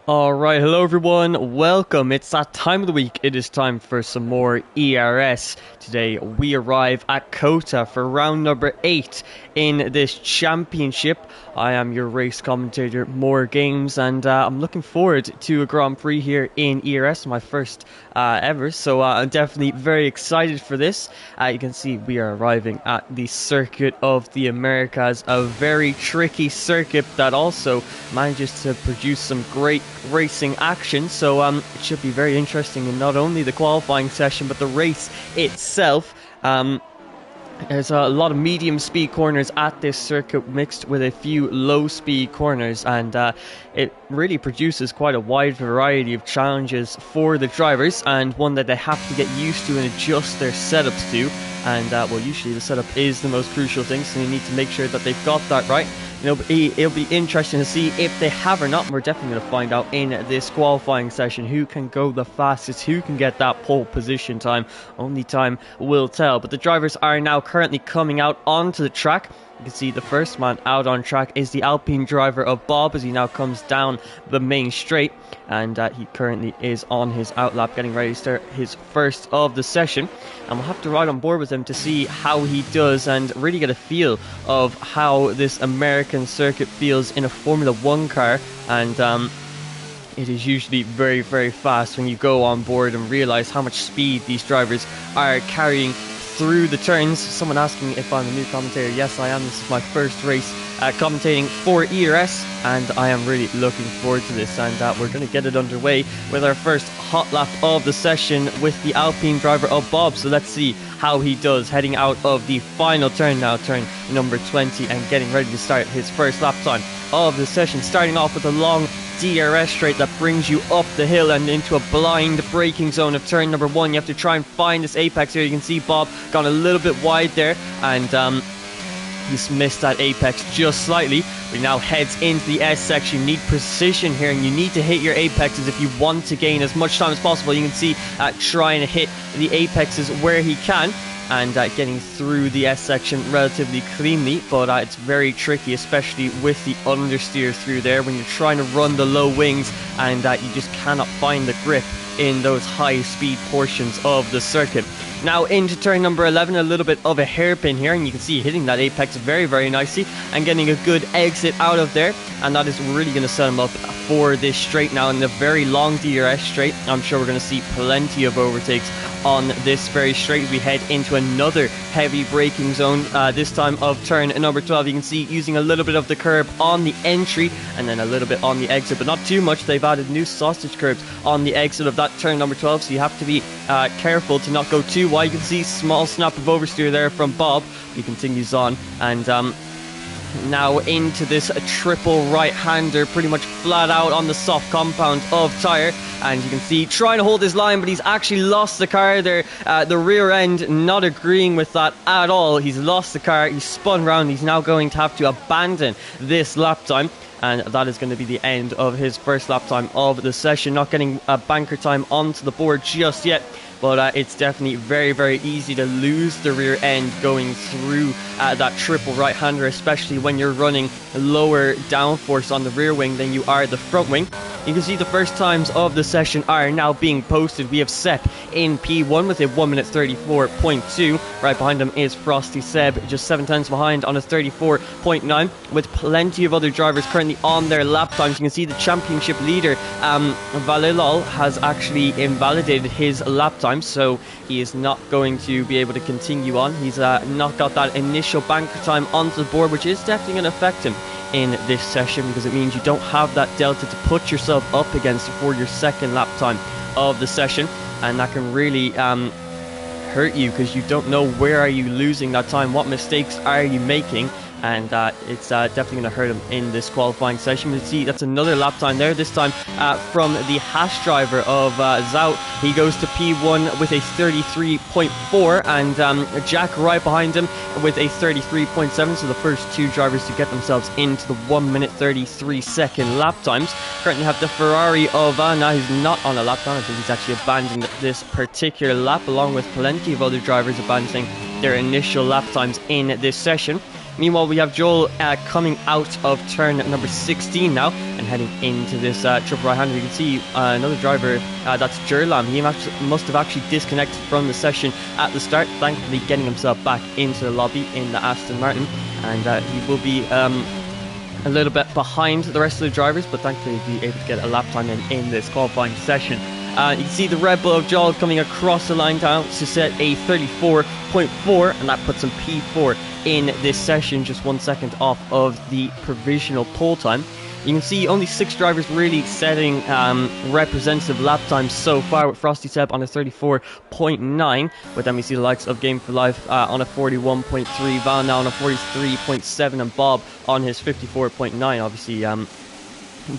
Alright, hello everyone, welcome. It's that time of the week. It is time for some more ERS. Today we arrive at Cota for round number 8 in this championship. I am your race commentator, More Games, and I'm looking forward to a Grand Prix here in ERS, my first ever, so I'm definitely very excited for this. You can see we are arriving at the Circuit of the Americas, a very tricky circuit that also manages to produce some great racing action, so it should be very interesting in not only the qualifying session but the race itself. There's a lot of medium speed corners at this circuit mixed with a few low speed corners, and it really produces quite a wide variety of challenges for the drivers, and one that they have to get used to and adjust their setups to. And well, usually the setup is the most crucial thing, so you need to make sure that they've got that right. It'll be interesting to see if they have or not, and we're definitely going to find out in this qualifying session who can go the fastest, who can get that pole position time. Only time will tell. But the drivers are now currently coming out onto the track. You can see the first man out on track is the Alpine driver of Bob, as he now comes down the main straight, and he currently is on his outlap getting ready to start his first of the session, and we'll have to ride on board with him to see how he does and really get a feel of how this American circuit feels in a Formula 1 car. And it is usually very, very fast when you go on board and realize how much speed these drivers are carrying through the turns. Someone asking if I'm a new commentator. Yes, I am. This is my first race commentating for ERS, and I am really looking forward to this, and we're going to get it underway with our first hot lap of the session with the Alpine driver of Bob. So let's see how he does heading out of the final turn now, turn number 20, and getting ready to start his first lap time of the session, starting off with a long DRS straight that brings you up the hill and into a blind braking zone of turn number 1. You have to try and find this apex here. You can see Bob gone a little bit wide there, and he's missed that apex just slightly. But he now heads into the S section. You need precision here, and you need to hit your apexes if you want to gain as much time as possible. You can see trying to hit the apexes where he can, and getting through the S section relatively cleanly, but it's very tricky, especially with the understeer through there when you're trying to run the low wings, and you just cannot find the grip in those high speed portions of the circuit. Now into turn number 11, a little bit of a hairpin here, and you can see hitting that apex very, very nicely and getting a good exit out of there, and that is really going to set him up for this straight now in a very long DRS straight. I'm sure we're going to see plenty of overtakes on this very straight as we head into another heavy braking zone, this time of turn number 12. You can see using a little bit of the curb on the entry and then a little bit on the exit, but not too much. They've added new sausage curbs on the exit of that turn number 12, so you have to be careful to not go too wide. You can see small snap of oversteer there from Bob. He continues on, and now into this triple right-hander, pretty much flat out on the soft compound of tyre, and you can see trying to hold his line, but he's actually lost the car there. The rear end not agreeing with that at all. He's lost the car, he's spun around, he's now going to have to abandon this lap time, and that is going to be the end of his first lap time of the session. Not getting a banker time onto the board just yet, but it's definitely very, very easy to lose the rear end going through that triple right-hander, especially when you're running lower downforce on the rear wing than you are the front wing. You can see the first times of the session are now being posted. We have Sep in P1 with a 1 minute 34.2. Right behind him is Frosty Seb, just 7 tenths behind on a 34.9, with plenty of other drivers currently on their lap times. You can see the championship leader, Valilol, has actually invalidated his lap time, so he is not going to be able to continue on. He's not got that initial banker time onto the board, which is definitely going to affect him in this session, because it means you don't have that delta to put yourself up against for your second lap time of the session, and that can really hurt you, because you don't know where are you losing that time, what mistakes are you making, and it's definitely going to hurt him in this qualifying session. You can see that's another lap time there, this time from the Haas driver of Zout. He goes to P1 with a 33.4, and Jack right behind him with a 33.7, so the first two drivers to get themselves into the 1 minute 33 second lap times. Currently have the Ferrari of now he's not on a lap time. I think he's actually abandoned this particular lap, along with plenty of other drivers abandoning their initial lap times in this session. Meanwhile, we have Joel coming out of turn number 16 now and heading into this triple right-hander. You can see another driver, that's Jerlam. He must have actually disconnected from the session at the start, thankfully getting himself back into the lobby in the Aston Martin, and he will be a little bit behind the rest of the drivers, but thankfully he'll be able to get a lap time in this qualifying session. You can see the Red Bull of Joel coming across the line now to set a 34.4, and that puts him P4 in this session, just 1 second off of the provisional pole time. You can see only 6 drivers really setting representative lap times so far, with Frosty Seb on a 34.9, but then we see the likes of Game for Life on a 41.3, Val now on a 43.7, and Bob on his 54.9. Obviously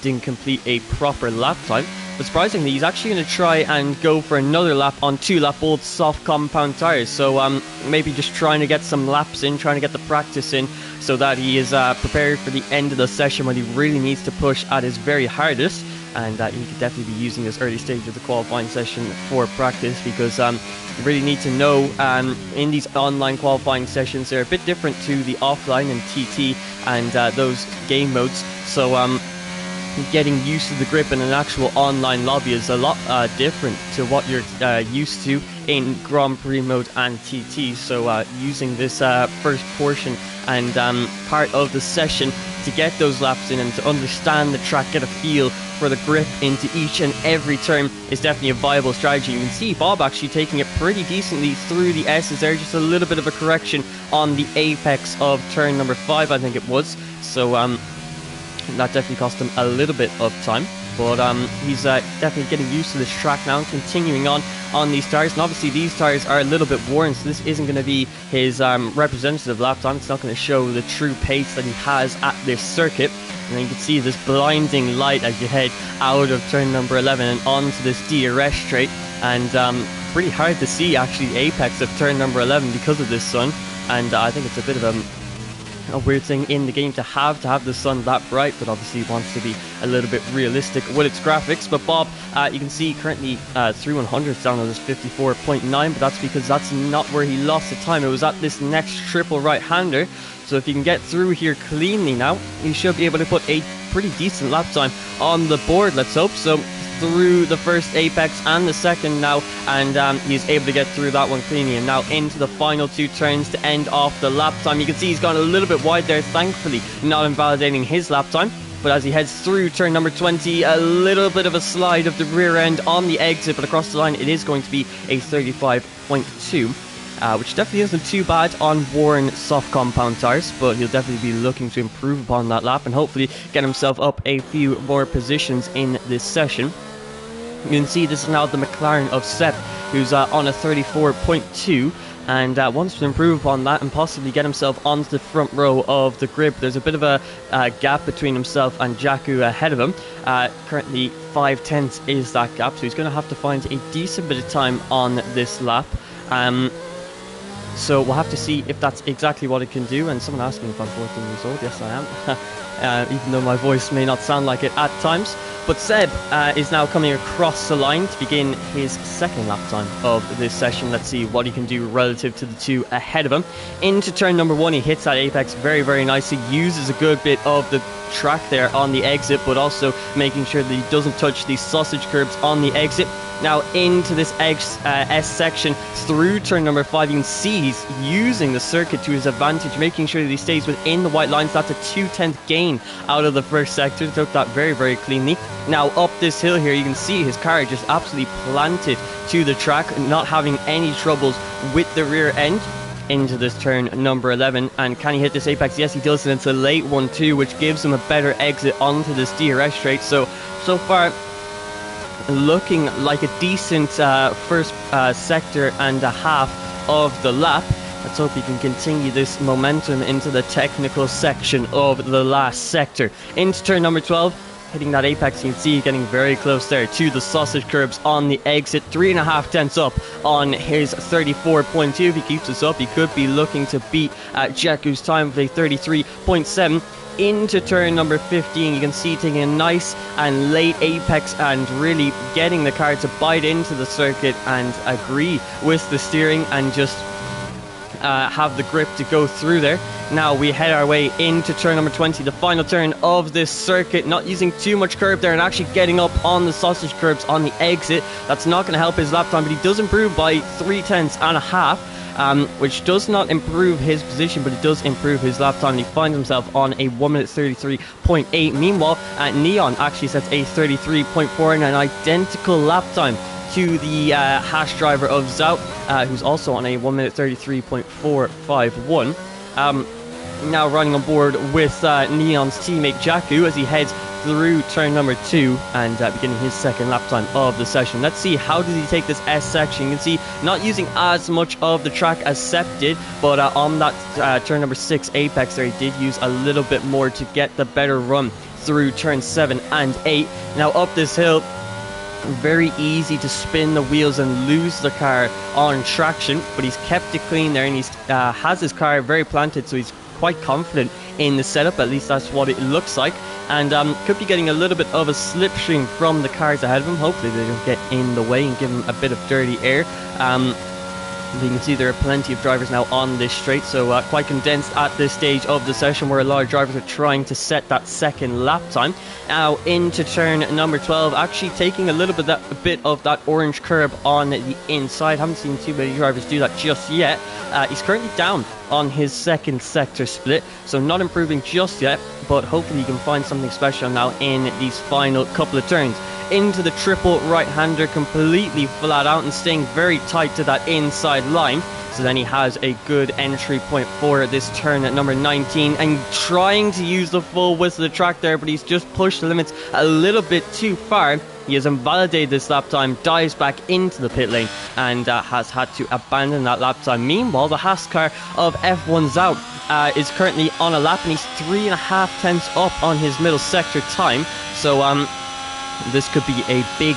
didn't complete a proper lap time, but surprisingly he's actually going to try and go for another lap on 2-lap old soft compound tires, so maybe just trying to get some laps in, trying to get the practice in, so that he is prepared for the end of the session when he really needs to push at his very hardest. And he could definitely be using this early stage of the qualifying session for practice, because you really need to know in these online qualifying sessions, they're a bit different to the offline and TT and those game modes, so getting used to the grip in an actual online lobby is a lot different to what you're used to in Grand Prix mode and TT. So using this first portion and part of the session to get those laps in and to understand the track, get a feel for the grip into each and every turn is definitely a viable strategy. You can see Bob actually taking it pretty decently through the S's there, just a little bit of a correction on the apex of turn number 5, I think it was. So that definitely cost him a little bit of time, but he's definitely getting used to this track now and continuing on these tires. And obviously these tires are a little bit worn, so this isn't going to be his representative lap time. It's not going to show the true pace that he has at this circuit. And then you can see this blinding light as you head out of turn number 11 and onto this DRS straight, and pretty hard to see actually the apex of turn number 11 because of this sun. And I think it's a bit of a weird thing in the game to have the sun that bright, but obviously it wants to be a little bit realistic with its graphics. But Bob, you can see currently 3/100 down on this 54.9, but that's because that's not where he lost the time. It was at this next triple right-hander. So if you can get through here cleanly now, you should be able to put a pretty decent lap time on the board, let's hope. So through the first apex and the second now, and he's able to get through that one cleanly, and now into the final 2 turns to end off the lap time. You can see he's gone a little bit wide there, thankfully not invalidating his lap time. But as he heads through turn number 20, a little bit of a slide of the rear end on the exit, but across the line it is going to be a 35.2. Which definitely isn't too bad on worn soft compound tires, but he'll definitely be looking to improve upon that lap and hopefully get himself up a few more positions in this session. You can see this is now the McLaren of Seb, who's on a 34.2, and wants to improve upon that and possibly get himself onto the front row of the grid. There's a bit of a gap between himself and Jakku ahead of him. Currently 5/10 is that gap, so he's going to have to find a decent bit of time on this lap. So we'll have to see if that's exactly what it can do. And someone asked me if I'm 14 years old. Yes, I am. Even though my voice may not sound like it at times. But Seb is now coming across the line to begin his second lap time of this session. Let's see what he can do relative to the 2 ahead of him. Into turn number 1, he hits that apex very, very nicely. Uses a good bit of the track there on the exit, but also making sure that he doesn't touch these sausage curbs on the exit. Now into this S section through turn number 5, you can see he's using the circuit to his advantage, making sure that he stays within the white lines. That's a 2/10 gain out of the first sector. Took that very, very cleanly. Now up this hill here, you can see his car just absolutely planted to the track, not having any troubles with the rear end. Into this turn number 11, and can he hit this apex? Yes, he does, and it's a late one too, which gives him a better exit onto this DRS straight. So far looking like a decent first sector and a half of the lap. Let's hope he can continue this momentum into the technical section of the last sector. Into turn number 12, hitting that apex, you can see getting very close there to the sausage curbs on the exit. 3.5 tenths up on his 34.2. If he keeps this up, he could be looking to beat Jakku's time of a 33.7. Into turn number 15, you can see taking a nice and late apex and really getting the car to bite into the circuit and agree with the steering, and just have the grip to go through there. Now we head our way into turn number 20, the final turn of this circuit, not using too much curb there and actually getting up on the sausage curbs on the exit. That's not going to help his lap time, but he does improve by 0.3 which does not improve his position, but it does improve his lap time. He finds himself on a 1 minute 33.8. Meanwhile, Neon actually sets a 33.4 and an identical lap time to the Haas driver of Zout, who's also on a 1 minute 33.451. Now running on board with Neon's teammate Jakku as he heads through turn number 2 and beginning his second lap time of the session. Let's see, how does he take this S section? You can see not using as much of the track as Sepp did, but on that turn number 6 apex there, he did use a little bit more to get the better run through turn 7 and 8. Now up this hill, very easy to spin the wheels and lose the car on traction, but he's kept it clean there, and he's has his car very planted, so he's quite confident in the setup. At least that's what it looks like, and could be getting a little bit of a slipstream from the cars ahead of him. Hopefully they don't get in the way and give him a bit of dirty air. You can see there are plenty of drivers now on this straight, so quite condensed at this stage of the session, where a lot of drivers are trying to set that second lap time. Now into turn number 12, actually taking a little bit of that orange curb on the inside. Haven't seen too many drivers do that just yet. He's currently down on his second sector split, so not improving just yet, but hopefully he can find something special now in these final couple of turns. Into the triple right-hander, completely flat out and staying very tight to that inside line. So then he has a good entry point for this turn at number 19, and trying to use the full whistle of the track there, but he's just pushed the limits a little bit too far. He has invalidated this lap time, dives back into the pit lane, and has had to abandon that lap time. Meanwhile, the Haas car of F1 Zout is currently on a lap, and he's 3.5 tenths up on his middle sector time. So this could be a big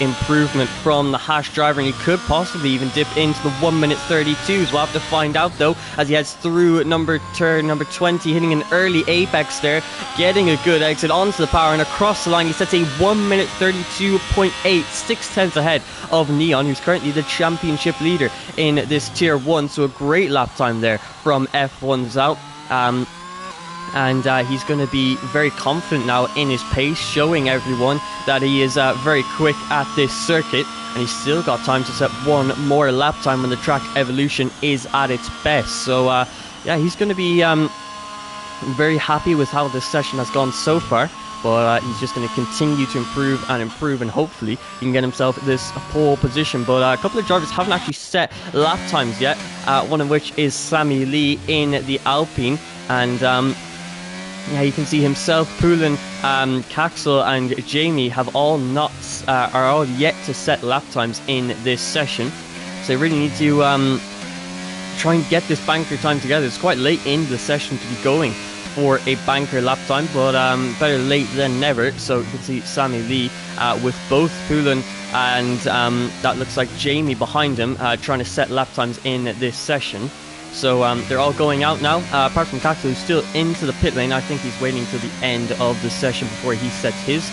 improvement from the Haas driver, and he could possibly even dip into the 1 minute 32s. We'll have to find out though, as he heads through turn number 20, hitting an early apex there, getting a good exit onto the power and across the line. He sets a 1 minute 32.8, 6 tenths ahead of Neon, who's currently the championship leader in this tier 1. So a great lap time there from F1 Zout. And he's going to be very confident now in his pace, showing everyone that he is very quick at this circuit, and he's still got time to set one more lap time when the track evolution is at its best. So yeah, he's going to be very happy with how this session has gone so far, but he's just going to continue to improve, and hopefully he can get himself this pole position. But a couple of drivers haven't actually set lap times yet, one of which is Sammy Lee in the Alpine, and yeah, you can see himself, Poulin, Caxel and Jamie have all are all yet to set lap times in this session. So they really need to try and get this banker time together. It's quite late in the session to be going for a banker lap time, but better late than never. So you can see Sammy Lee with both Poulin and that looks like Jamie behind him, trying to set lap times in this session. So they're all going out now, apart from Cota, who's still into the pit lane. I think he's waiting till the end of the session before he sets his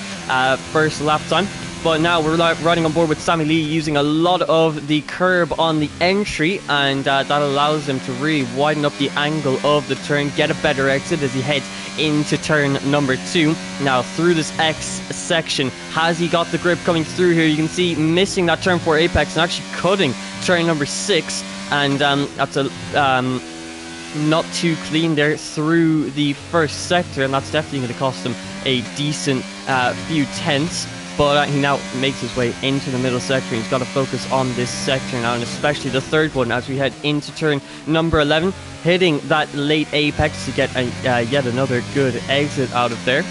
first lap time. But now we're riding on board with Sammy Lee, using a lot of the curb on the entry, and that allows him to really widen up the angle of the turn, get a better exit as he heads into turn number 2. Now through this X section, has he got the grip coming through here? You can see missing that turn 4 apex and actually cutting turn number 6. And that's a not too clean there through the first sector, and that's definitely going to cost him a decent few tenths. But he now makes his way into the middle sector. He's got to focus on this sector now, and especially the third one as we head into turn number 11, hitting that late apex to get yet another good exit out of there.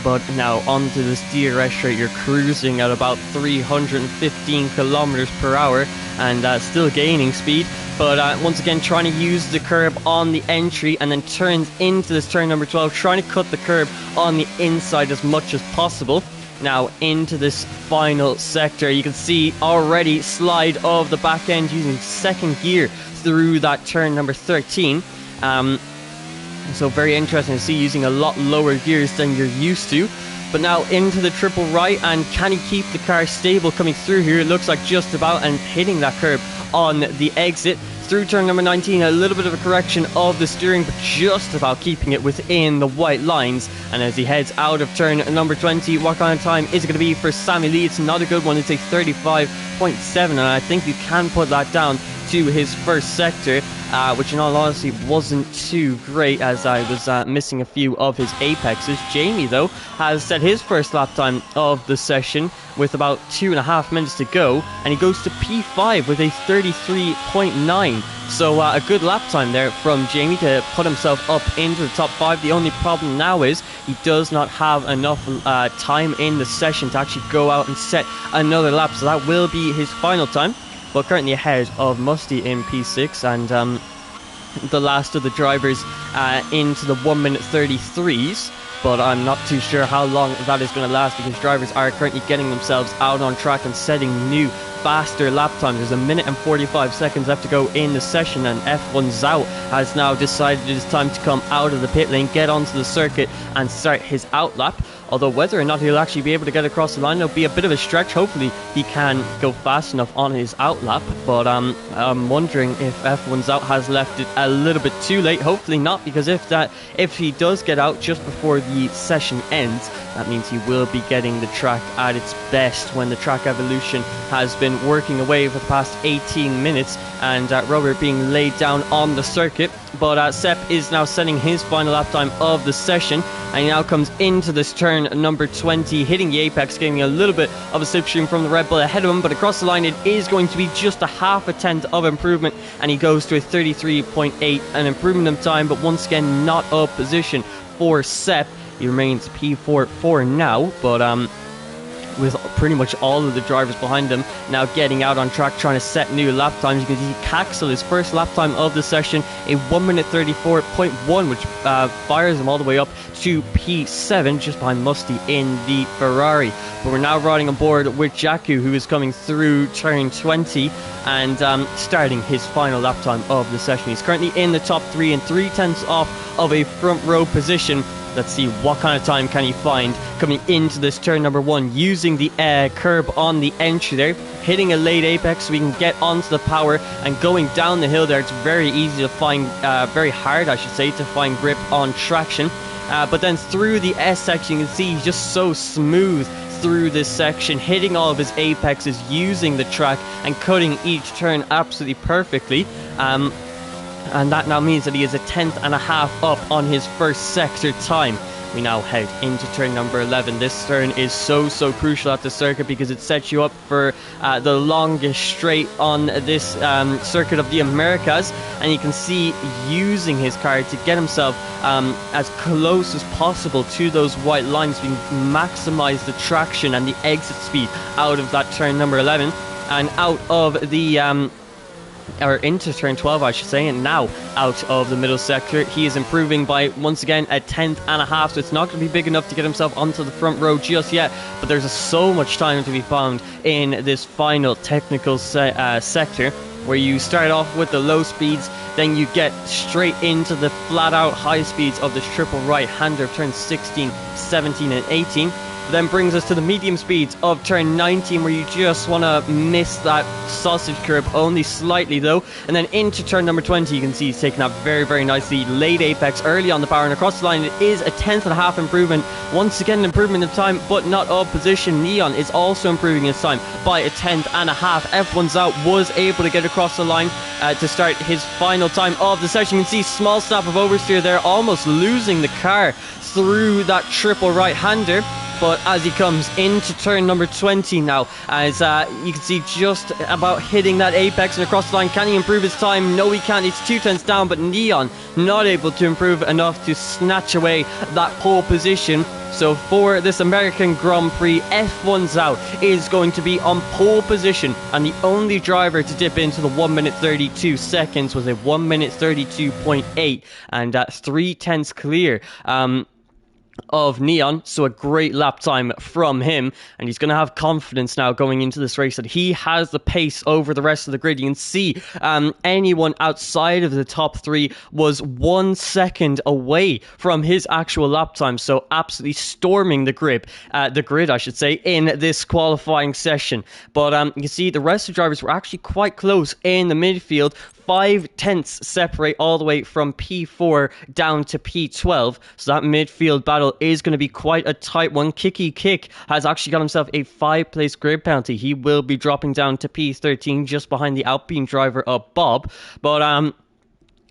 But now onto this DRS straight, you're cruising at about 315 kilometers per hour and still gaining speed, but once again trying to use the curb on the entry, and then turns into this turn number 12, trying to cut the curb on the inside as much as possible. Now into this final sector, you can see already slide of the back end using second gear through that turn number 13. So very interesting to see, using a lot lower gears than you're used to. But now into the triple right, and can he keep the car stable coming through here? It looks like just about, and hitting that curb on the exit through turn number 19, a little bit of a correction of the steering, but just about keeping it within the white lines. And as he heads out of turn number 20, what kind of time is it going to be for Sammy Lee? It's not a good one. It's a 35.7, and I think you can put that down to his first sector, which in all honesty wasn't too great, as I was missing a few of his apexes. Jamie, though, has set his first lap time of the session with about 2.5 minutes to go, and he goes to P5 with a 33.9. So a good lap time there from Jamie to put himself up into the top 5. The only problem now is he does not have enough time in the session to actually go out and set another lap, so that will be his final time. But currently ahead of Musty in P6, and the last of the drivers into the 1 minute 33s. But I'm not too sure how long that is going to last, because drivers are currently getting themselves out on track and setting new, faster lap times. There's 1 minute and 45 seconds left to go in the session, and F1 Zout has now decided it is time to come out of the pit lane, get onto the circuit and start his out lap. Although whether or not he'll actually be able to get across the line, it'll be a bit of a stretch. Hopefully he can go fast enough on his out lap, but I'm wondering if F1's out has left it a little bit too late. Hopefully not, because if he does get out just before the session ends, that means he will be getting the track at its best when the track evolution has been working away for the past 18 minutes and rubber being laid down on the circuit. But Sepp is now setting his final lap time of the session, and he now comes into this turn number 20, hitting the apex, getting a little bit of a slipstream from the Red Bull ahead of him, but across the line it is going to be just a half a tenth of improvement, and he goes to a 33.8, an improvement of time, but once again not a position for Sepp. He remains P4 for now, but with pretty much all of the drivers behind him now getting out on track, trying to set new lap times. You can see Caxel, his first lap time of the session, a 1 minute 34.1, which fires him all the way up to P7, just behind Musty in the Ferrari. But we're now riding on board with Jakku, who is coming through turn 20 and starting his final lap time of the session. He's currently in the top 3 and 3/10 off of a front row position. Let's see what kind of time can he find coming into this turn number 1, using the curb on the entry there, hitting a late apex so we can get onto the power, and going down the hill there. It's very easy to find, very hard I should say, to find grip on traction. But then through the S section, you can see he's just so smooth through this section, hitting all of his apexes, using the track and cutting each turn absolutely perfectly. And that now means that he is 1/10.5 up on his first sector time. We now head into turn number 11. This turn is so crucial at the circuit, because it sets you up for the longest straight on this circuit of the Americas, and you can see using his car to get himself as close as possible to those white lines. We can maximize the traction and the exit speed out of that turn number 11 and out of the or into turn 12 I should say, and now out of the middle sector. He is improving by once again 1/10.5, so it's not going to be big enough to get himself onto the front row just yet, but there's so much time to be found in this final technical sector, where you start off with the low speeds, then you get straight into the flat out high speeds of this triple right hander of turn 16, 17 and 18. Then brings us to the medium speeds of turn 19, where you just want to miss that sausage curb only slightly though. And then into turn number 20, you can see he's taken up very nicely, late apex early on the power, and across the line it is 1/10.5 improvement. Once again an improvement of time, but not of position. Neon is also improving his time by 1/10.5. F1's out was able to get across the line to start his final time of the session. You can see small snap of oversteer there, almost losing the car through that triple right hander. But as he comes into turn number 20 now, as you can see just about hitting that apex and across the line, can he improve his time? No, he can't. It's 2/10 down, but Neon not able to improve enough to snatch away that pole position. So for this American Grand Prix, F1's out is going to be on pole position, and the only driver to dip into the 1 minute 32 seconds was a 1 minute 32.8, and 3/10 clear of Neon, so a great lap time from him, and he's going to have confidence now going into this race that he has the pace over the rest of the grid. You can see anyone outside of the top 3 was 1 second away from his actual lap time, so absolutely storming the grid I should say, in this qualifying session. But you can see the rest of the drivers were actually quite close in the midfield, 5/10 separate all the way from P4 down to P12. So that midfield battle is going to be quite a tight one. Kicky Kick has actually got himself a 5-place grid penalty. He will be dropping down to P13 just behind the Alpine driver of Bob. But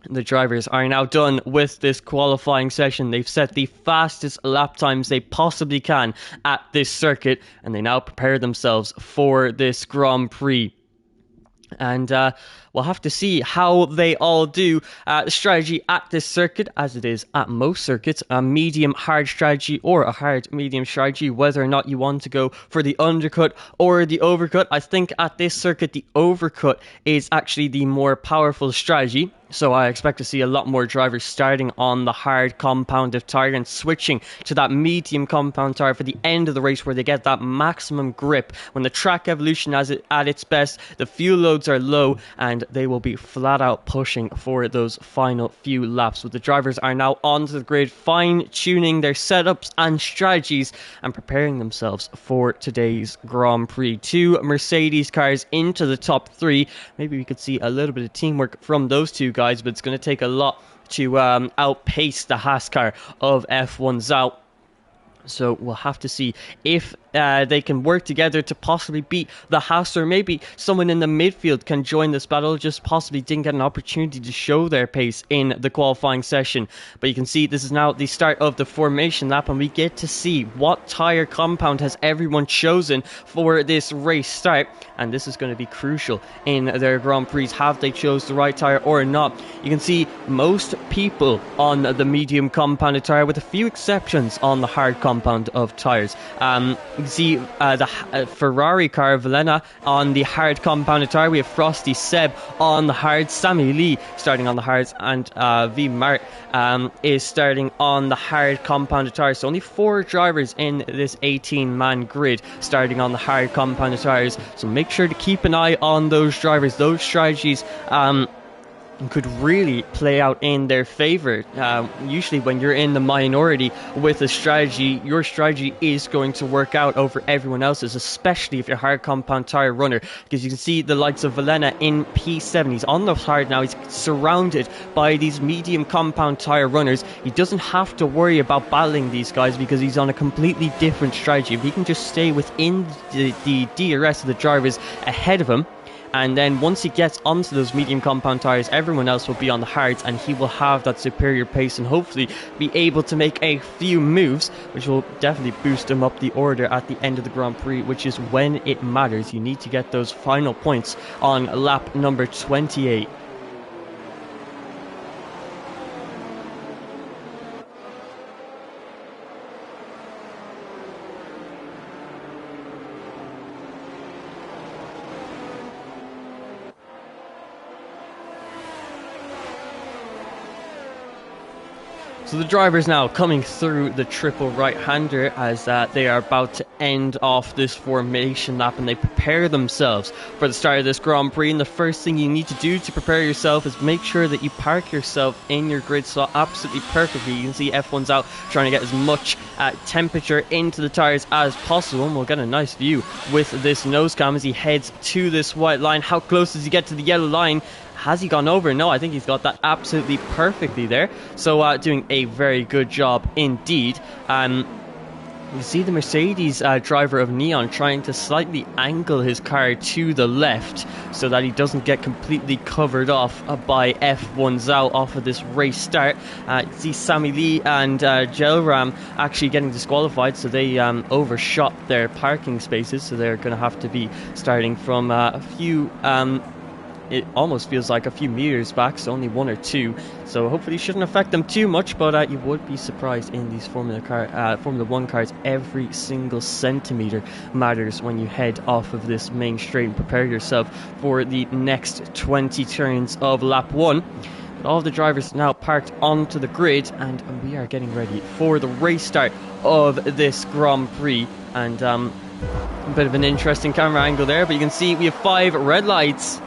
the drivers are now done with this qualifying session. They've set the fastest lap times they possibly can at this circuit, and they now prepare themselves for this Grand Prix. And we'll have to see how they all do. The strategy at this circuit, as it is at most circuits, a medium-hard strategy or a hard-medium strategy, whether or not you want to go for the undercut or the overcut. I think at this circuit, the overcut is actually the more powerful strategy. So I expect to see a lot more drivers starting on the hard compounded tyre and switching to that medium compound tyre for the end of the race, where they get that maximum grip. When the track evolution is at its best, the fuel loads are low, and they will be flat out pushing for those final few laps. But the drivers are now onto the grid, fine-tuning their setups and strategies and preparing themselves for today's Grand Prix. 2 Mercedes cars into the top 3. Maybe we could see a little bit of teamwork from those two guys, but it's going to take a lot to outpace the Haas car of F1 Zhou. So we'll have to see if they can work together to possibly beat the Haas, or maybe someone in the midfield can join this battle. Just possibly didn't get an opportunity to show their pace in the qualifying session. But you can see this is now the start of the formation lap, and we get to see what tyre compound has everyone chosen for this race start. And this is going to be crucial in their Grand Prix. Have they chose the right tyre or not? You can see most people on the medium compounded tyre, with a few exceptions on the hard compound of tyres. You can see the Ferrari car, Velena, on the hard compounded tyre. We have Frosty Seb on the hard, Sammy Lee starting on the hards, and V Mart is starting on the hard compounded tyre. So only 4 drivers in this 18-man grid starting on the hard compounded tyres. So make sure to keep an eye on those drivers. Those strategies could really play out in their favour. Usually when you're in the minority with a strategy, your strategy is going to work out over everyone else's, especially if you're a hard compound tyre runner, because you can see the likes of Velena in P7. He's on the hard now. He's surrounded by these medium compound tyre runners. He doesn't have to worry about battling these guys because he's on a completely different strategy. If he can just stay within the DRS of the drivers ahead of him, and then once he gets onto those medium compound tyres, everyone else will be on the hards, and he will have that superior pace and hopefully be able to make a few moves, which will definitely boost him up the order at the end of the Grand Prix, which is when it matters. You need to get those final points on lap number 28. So the drivers now coming through the triple right-hander as they are about to end off this formation lap, and they prepare themselves for the start of this Grand Prix. And the first thing you need to do to prepare yourself is make sure that you park yourself in your grid slot absolutely perfectly. You can see F1's out trying to get as much temperature into the tyres as possible, and we'll get a nice view with this nose cam as he heads to this white line. How close does he get to the yellow line? Has he gone over? No, I think he's got that absolutely perfectly there. So doing a very good job indeed. You see the Mercedes driver of Neon trying to slightly angle his car to the left so that he doesn't get completely covered off by F1 Zhou off of this race start. You see Sammy Lee and Gelram actually getting disqualified, so they overshot their parking spaces, so they're going to have to be starting from a few... it almost feels like a few meters back, so only 1 or 2. So hopefully it shouldn't affect them too much, but you would be surprised in these Formula 1 cars. Every single centimetre matters when you head off of this main straight and prepare yourself for the next 20 turns of lap 1. But all of the drivers now parked onto the grid, and we are getting ready for the race start of this Grand Prix. And a bit of an interesting camera angle there, but you can see we have 5 red lights.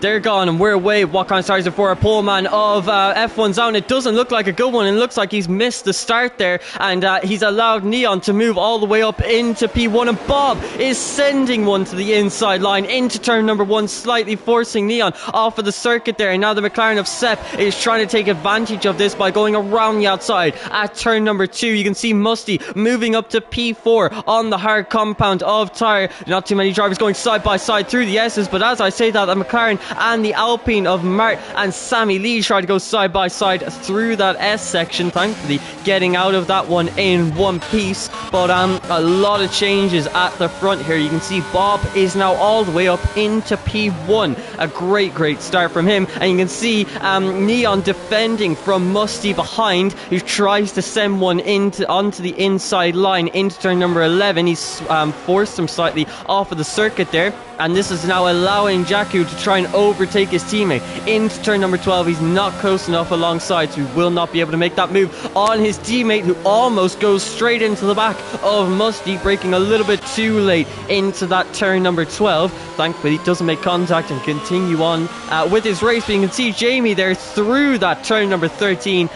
they're gone and we're away. What kind of start is it for a poleman of F1's out? It doesn't look like a good one. It looks like he's missed the start there, and he's allowed Neon to move all the way up into P1, and Bob is sending one to the inside line into turn number 1, slightly forcing Neon off of the circuit there. And now the McLaren of Sepp is trying to take advantage of this by going around the outside at turn number 2. You can see Musty moving up to P4 on the hard compound of tyre. Not too many drivers going side by side through the S's, but as I say that, the McLaren and the Alpine of Mart and Sammy Lee try to go side by side through that S section, thankfully getting out of that one in one piece. But a lot of changes at the front here. You can see Bob is now all the way up into P1. A great start from him, and you can see Neon defending from Musty behind, who tries to send one onto the inside line into turn number 11. He's forced him slightly off of the circuit there, and this is now allowing Jakku to try and overtake his teammate into turn number 12. He's not close enough alongside, so he will not be able to make that move on his teammate, who almost goes straight into the back of Musty, braking a little bit too late into that turn number 12. Thankfully he doesn't make contact and continue on with his race. But you can see Jamie there through that turn number 13,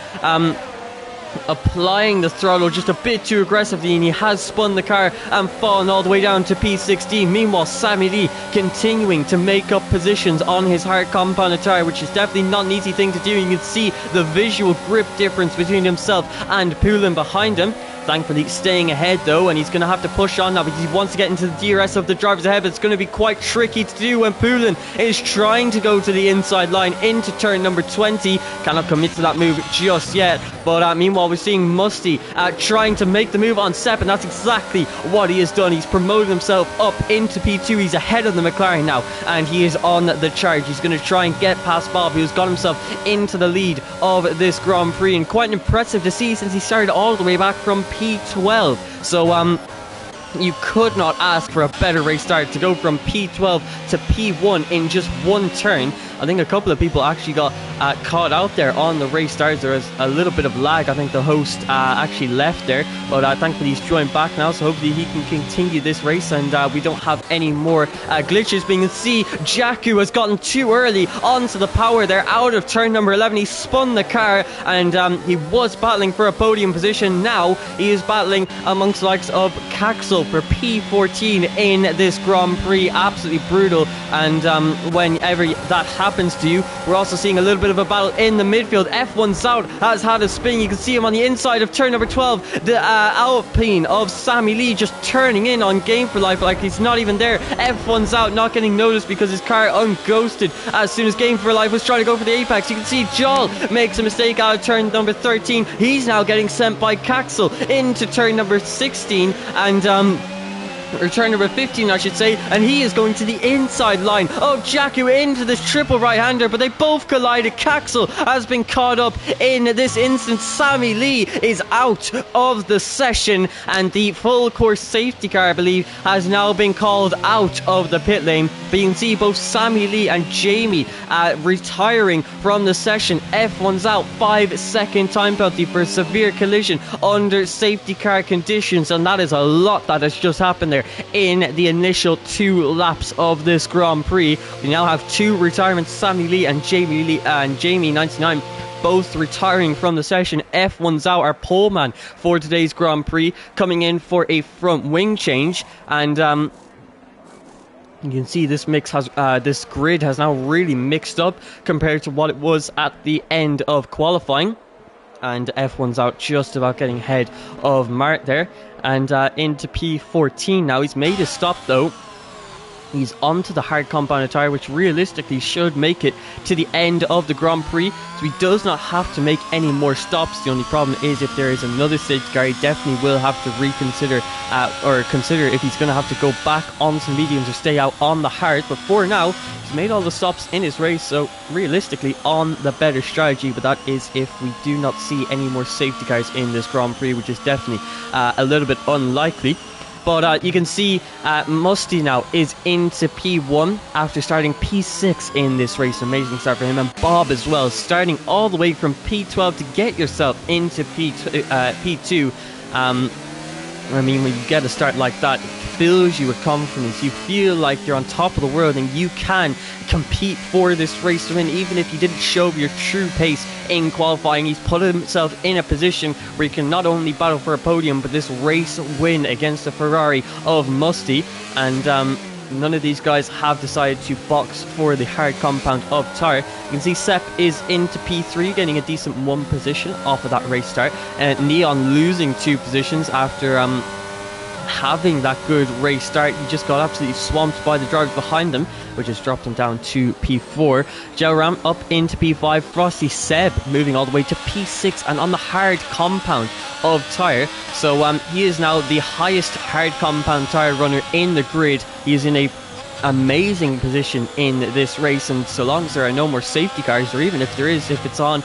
applying the throttle just a bit too aggressively, and he has spun the car and fallen all the way down to P16. Meanwhile, Sammy Lee continuing to make up positions on his hard compound tyre, which is definitely not an easy thing to do. You can see the visual grip difference between himself and Poulin behind him. Thankfully staying ahead though, and he's going to have to push on now because he wants to get into the DRS of the drivers ahead, but it's going to be quite tricky to do when Poulin is trying to go to the inside line into turn number 20. Cannot commit to that move just yet, but meanwhile we're seeing Musty trying to make the move on Sepp, and that's exactly what he has done. He's promoted himself up into P2. He's ahead of the McLaren now, and he is on the charge. He's going to try and get past Bob, who's got himself into the lead of this Grand Prix, and quite impressive to see since he started all the way back from P12. So you could not ask for a better race start to go from P12 to P1 in just one turn. I think a couple of people actually got caught out there on the race starts. There was a little bit of lag. I think the host actually left there, but thankfully he's joined back now, so hopefully he can continue this race and we don't have any more glitches. But you can see Jakku has gotten too early onto the power there out of turn number 11. He spun the car, and he was battling for a podium position. Now he is battling amongst the likes of Caxel for P14 in this Grand Prix. Absolutely brutal, and whenever that happens to you, we're also seeing a little bit of a battle in the midfield. F1 South has had a spin. You can see him on the inside of turn number 12. The Alpine of Sammy Lee just turning in on Game for Life like he's not even there. F1's out, not getting noticed because his car unghosted as soon as Game for Life was trying to go for the apex. You can see Joel makes a mistake out of turn number 13. He's now getting sent by Caxel into turn number 16, and or turn number 15 I should say, and he is going to the inside line of Jakku into this triple right-hander, but they both collided. Caxel has been caught up in this instance. Sammy Lee is out of the session, and the full course safety car, I believe, has now been called out of the pit lane. But you can see both Sammy Lee and Jamie retiring from the session. F1's out, 5-second time penalty for a severe collision under safety car conditions, and that is a lot that has just happened there in the initial 2 laps of this Grand Prix. We now have 2 retirements, Sammy Lee and Jamie 99 both retiring from the session. F1's out, our poleman for today's Grand Prix, coming in for a front wing change, and you can see this this grid has now really mixed up compared to what it was at the end of qualifying. And F1's out, just about getting ahead of Mart there, and into P14 now. He's made a stop though. He's onto the hard compound tyre, which realistically should make it to the end of the Grand Prix, so he does not have to make any more stops. The only problem is if there is another safety car, he definitely will have to reconsider or consider if he's going to have to go back onto the mediums or stay out on the hard. But for now, he's made all the stops in his race, so realistically on the better strategy. But that is if we do not see any more safety cars in this Grand Prix, which is definitely a little bit unlikely. But you can see Musty now is into P1 after starting P6 in this race. Amazing start for him. And Bob as well, starting all the way from P12 to get yourself into P2. I mean, when you get a start like that, fills you with confidence. You feel like you're on top of the world and you can compete for this race to win. Even if you didn't show your true pace in qualifying, he's put himself in a position where he can not only battle for a podium, but this race win against the Ferrari of Musty. And none of these guys have decided to box for the hard compound of Tyre. You can see Sepp is into P3, getting a decent 1 position off of that race start. Neon losing 2 positions after having that good race start. He just got absolutely swamped by the drivers behind him, which has dropped him down to P4. Gelram up into P5. Frosty Seb moving all the way to P6 and on the hard compound of Tyre. So he is now the highest hard compound tyre runner in the grid. He is in a amazing position in this race, and so long as there are no more safety cars, or even if there is, if it's on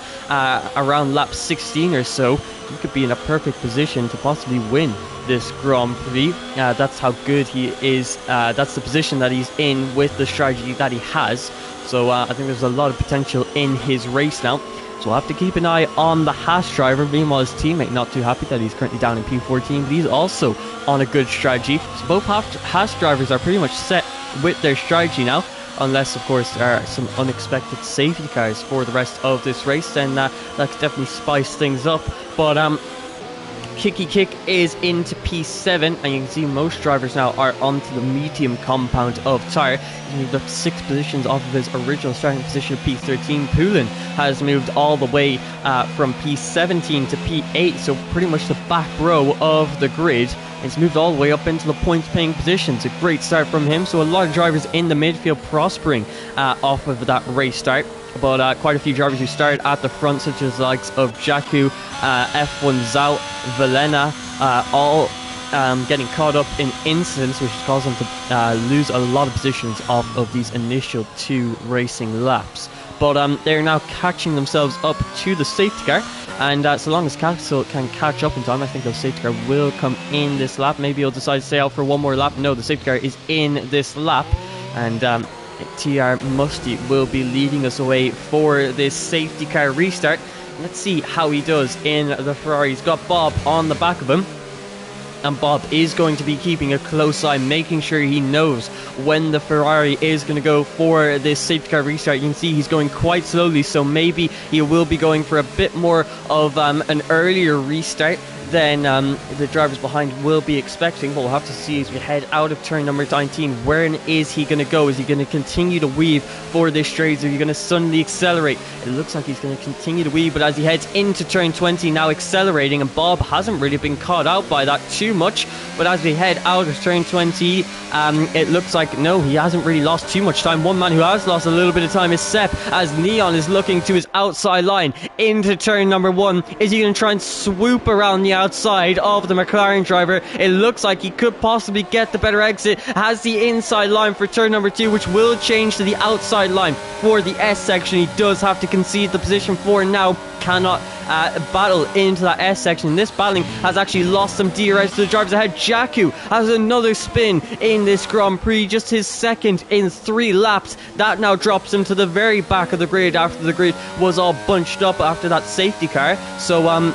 around lap 16 or so, he could be in a perfect position to possibly win this Grand Prix. That's how good he is. That's the position that he's in with the strategy that he has. So I think there's a lot of potential in his race now. So we'll have to keep an eye on the Haas driver. Meanwhile, his teammate not too happy that he's currently down in P14, but he's also on a good strategy. So both Haas drivers are pretty much set with their strategy now, unless of course there are some unexpected safety cars for the rest of this race, then that could definitely spice things up. But Kicky Kick is into P7, and you can see most drivers now are onto the medium compound of Tyre. He's moved up 6 positions off of his original starting position of P13. Poulin has moved all the way from P17 to P8, so pretty much the back row of the grid. It's moved all the way up into the points paying positions. A great start from him, so a lot of drivers in the midfield prospering off of that race start. But quite a few drivers who started at the front, such as the likes of Jakku, F1 Zhao, Velena, all getting caught up in incidents, which has caused them to lose a lot of positions off of these initial 2 racing laps. But they're now catching themselves up to the safety car, and so long as Castle can catch up in time, I think the safety car will come in this lap. Maybe he'll decide to stay out for one more lap. No, the safety car is in this lap, and TR Musty will be leading us away for this safety car restart. Let's see how he does in the Ferrari. He's got Bob on the back of him, and Bob is going to be keeping a close eye, making sure he knows when the Ferrari is going to go for this safety car restart. You can see he's going quite slowly, so maybe he will be going for a bit more of an earlier restart than the drivers behind will be expecting. But we'll have to see as we head out of turn number 19. Where is he going to go? Is he going to continue to weave for this straight? Is he going to suddenly accelerate? It looks like he's going to continue to weave, but as he heads into turn 20, now accelerating, and Bob hasn't really been caught out by that too much. But as we head out of turn 20, it looks like no, he hasn't really lost too much time. One man who has lost a little bit of time is Sepp, as Neon is looking to his outside line into turn number 1. Is he going to try and swoop around the outside of the McLaren driver? It looks like he could possibly get the better exit. Has the inside line for turn number 2, which will change to the outside line for the S section. He does have to concede the position for now. Cannot battle into that S section. This battling has actually lost some DRS to the drivers ahead. Jakku has another spin in this Grand Prix, just his second in 3 laps. That now drops him to the very back of the grid after the grid was all bunched up after that safety car. So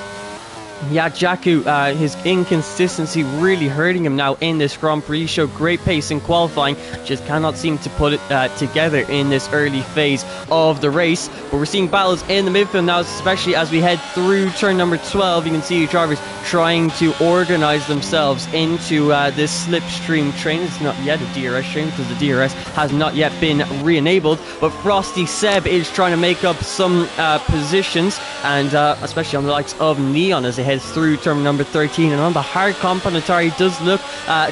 yeah, Jakku, his inconsistency really hurting him now in this Grand Prix. He showed great pace in qualifying, just cannot seem to put it together in this early phase of the race. But we're seeing battles in the midfield now, especially as we head through turn number 12. You can see drivers trying to organize themselves into this slipstream train. It's not yet a DRS train because the DRS has not yet been re-enabled, but Frosty Seb is trying to make up some positions, and especially on the likes of Neon as they head through turn number 13. And on the hard compound, Atari does look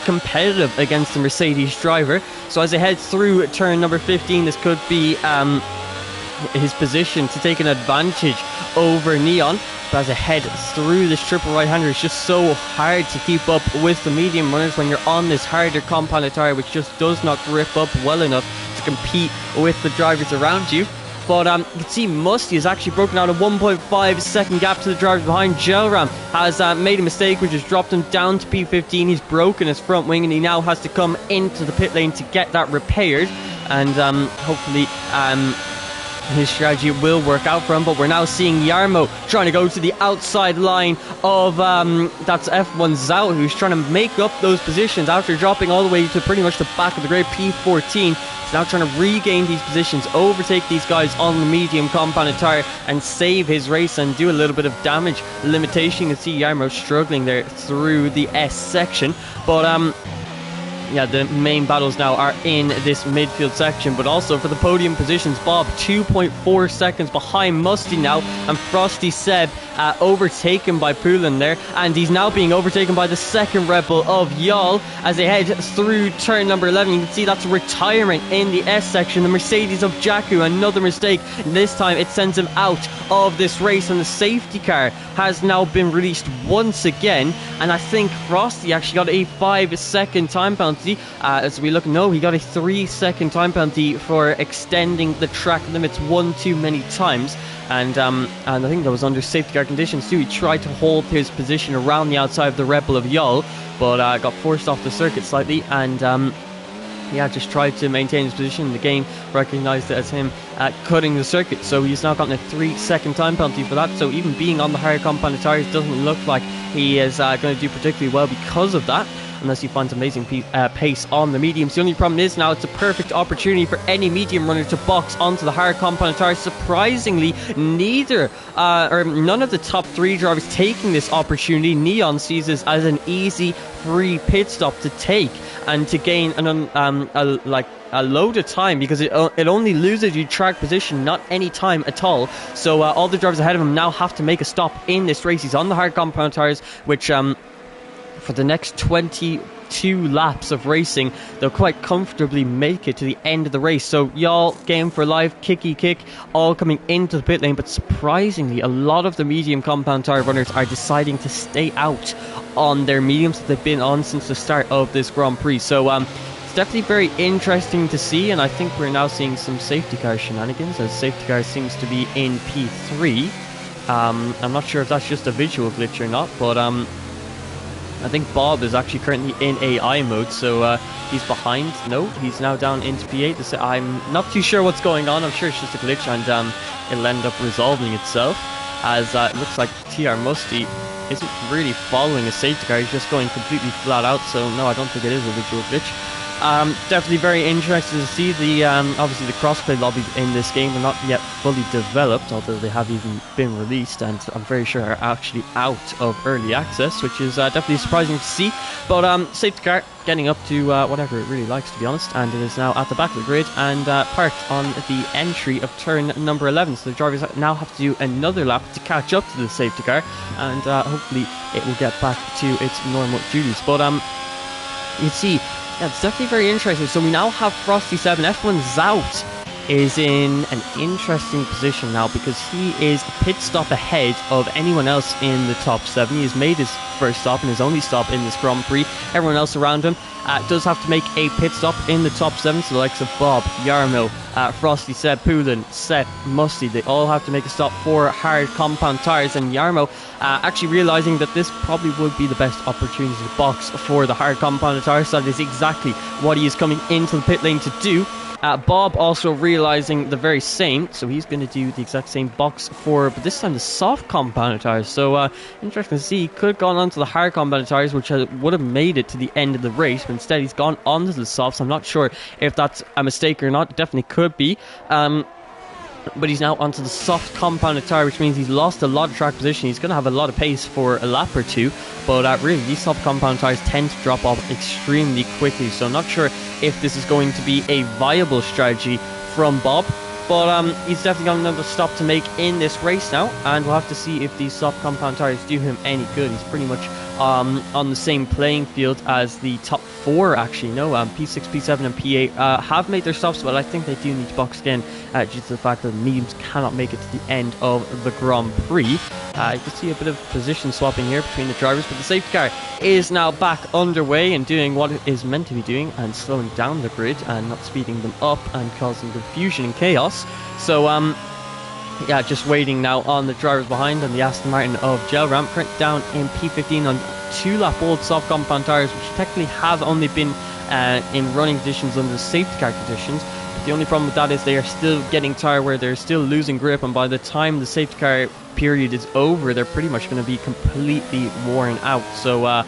competitive against the Mercedes driver. So as they head through turn number 15, this could be his position to take an advantage over Neon. But as they head through this triple right-hander, it's just so hard to keep up with the medium runners when you're on this harder compound attire, which just does not grip up well enough to compete with the drivers around you. But you can see Musty has actually broken out a 1.5 second gap to the drivers behind. Gelram has made a mistake, which has dropped him down to P15. He's broken his front wing, and he now has to come into the pit lane to get that repaired. And hopefully his strategy will work out for him. But we're now seeing Jarmo trying to go to the outside line of that's F1 Zout, who's trying to make up those positions after dropping all the way to pretty much the back of the grid. P14 is now trying to regain these positions, overtake these guys on the medium compounded tire and save his race and do a little bit of damage limitation. You can see Jarmo struggling there through the S section, but yeah, the main battles now are in this midfield section. But also for the podium positions, Bob 2.4 seconds behind Musty now, and Frosty Seb overtaken by Poulin there, and he's now being overtaken by the second Red Bull of Yal as they head through turn number 11. You can see that's retirement in the S section. The Mercedes of Jakku, another mistake, and this time it sends him out of this race, and the safety car has now been released once again, and I think Frosty actually got a 5-second time penalty. As we look, no, he got a 3-second time penalty for extending the track limits one too many times, and I think that was under safety car conditions too. He tried to hold his position around the outside of the Red Bull of Yal, but got forced off the circuit slightly, and yeah, just tried to maintain his position. The game recognised it as him cutting the circuit, so he's now gotten a 3-second time penalty for that. So even being on the higher compounded tyres doesn't look like he is going to do particularly well because of that, unless he finds amazing pace on the mediums. The only problem is now it's a perfect opportunity for any medium runner to box onto the hard compounded tyres. Surprisingly, none of the top 3 drivers taking this opportunity. Neon sees this as an easy free pit stop to take and to gain a load of time, because it only loses you track position, not any time at all. So all the drivers ahead of him now have to make a stop in this race. He's on the hard compound tyres, which for the next 22 laps of racing, they'll quite comfortably make it to the end of the race. So y'all, game for life, kicky kick, all coming into the pit lane. But surprisingly, a lot of the medium compound tyre runners are deciding to stay out on their mediums that they've been on since the start of this Grand Prix. So it's definitely very interesting to see, and I think we're now seeing some safety car shenanigans, as safety car seems to be in P3. I'm not sure if that's just a visual glitch or not, but I think Bob is actually currently in AI mode, so he's behind. No, he's now down into P8. I'm not too sure what's going on. I'm sure it's just a glitch, and it'll end up resolving itself, as it looks like TR Musty isn't really following a safety car. He's just going completely flat out, so no, I don't think it is a visual glitch. Definitely very interested to see the obviously the crossplay lobbies in this game are not yet fully developed, although they have even been released, and I'm very sure are actually out of early access, which is definitely surprising to see. But safety car getting up to whatever it really likes, to be honest, and it is now at the back of the grid and parked on the entry of turn number 11. So the drivers now have to do another lap to catch up to the safety car, and hopefully it will get back to its normal duties. But you see, yeah, it's definitely very interesting. So we now have Frosty 7. F1 Zout is in an interesting position now, because he is a pit stop ahead of anyone else in the top 7. He has made his first stop and his only stop in this Grand Prix. Everyone else around him does have to make a pit stop in the top 7. So the likes of Bob, Jarmo, Frosty, Seb, Poulin, Seth, Musty, they all have to make a stop for hard compound tyres. And Jarmo actually realising that this probably would be the best opportunity to box for the hard compound tyres. So that is exactly what he is coming into the pit lane to do. Bob also realising the very same, so he's going to do the exact same box for, but this time the soft compounded tyres. So interesting to see. He could have gone on to the hard compounded tyres, which would have made it to the end of the race, but instead he's gone on to the softs. I'm not sure if that's a mistake or not. It definitely could be. But he's now onto the soft compounded tyre, which means he's lost a lot of track position. He's going to have a lot of pace for a lap or two, but really these soft compound tyres tend to drop off extremely quickly, so I'm not sure if this is going to be a viable strategy from Bob. But he's definitely got another stop to make in this race now, and we'll have to see if these soft compound tyres do him any good. He's pretty much on the same playing field as the top 4, actually. No, P6, P7 and P8 have made their stops, but I think they do need to box again due to the fact that the mediums cannot make it to the end of the Grand Prix. You can see a bit of position swapping here between the drivers, but the safety car is now back underway and doing what it is meant to be doing, and slowing down the grid and not speeding them up and causing confusion and chaos. So yeah, just waiting now on the drivers behind on the Aston Martin of Gel Ramp, currently down in P15 on 2-lap old soft compound tyres, which technically have only been in running conditions under the safety car conditions. The only problem with that is they are still getting tire wear, they're still losing grip, and by the time the safety car period is over, they're pretty much going to be completely worn out. So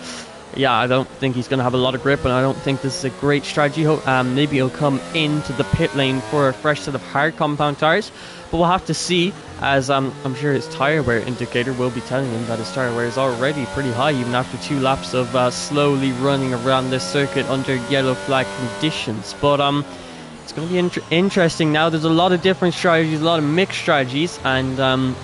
yeah, I don't think he's going to have a lot of grip, and I don't think this is a great strategy. Maybe he'll come into the pit lane for a fresh set of hard compound tires, but we'll have to see, as I'm sure his tyre wear indicator will be telling him that his tyre wear is already pretty high, even after 2 laps of slowly running around this circuit under yellow flag conditions. But it's going to be interesting now. There's a lot of different strategies, a lot of mixed strategies, and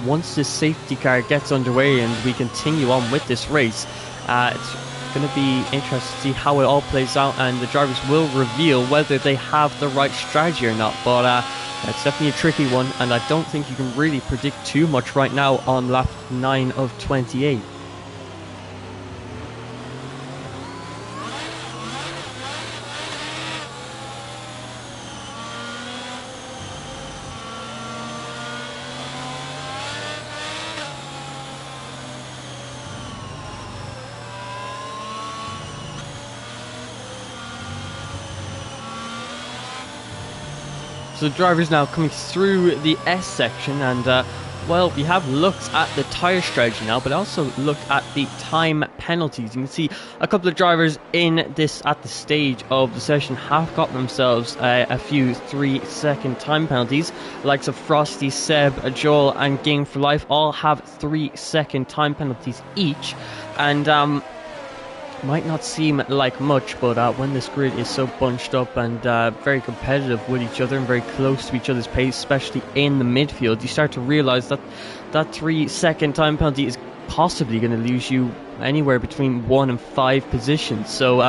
once this safety car gets underway and we continue on with this race, it's going to be interesting to see how it all plays out, and the drivers will reveal whether they have the right strategy or not. But it's definitely a tricky one, and I don't think you can really predict too much right now on lap 9 of 28. So the driver's now coming through the S section, and well, we have looked at the tyre strategy now, but also looked at the time penalties. You can see a couple of drivers at the stage of the session have got themselves a few 3-second time penalties. The likes of Frosty, Seb, Joel and Game for Life all have 3-second time penalties each, and might not seem like much, but when this grid is so bunched up and very competitive with each other and very close to each other's pace, especially in the midfield, you start to realise that that 3-second time penalty is possibly going to lose you anywhere between 1 and 5 positions. So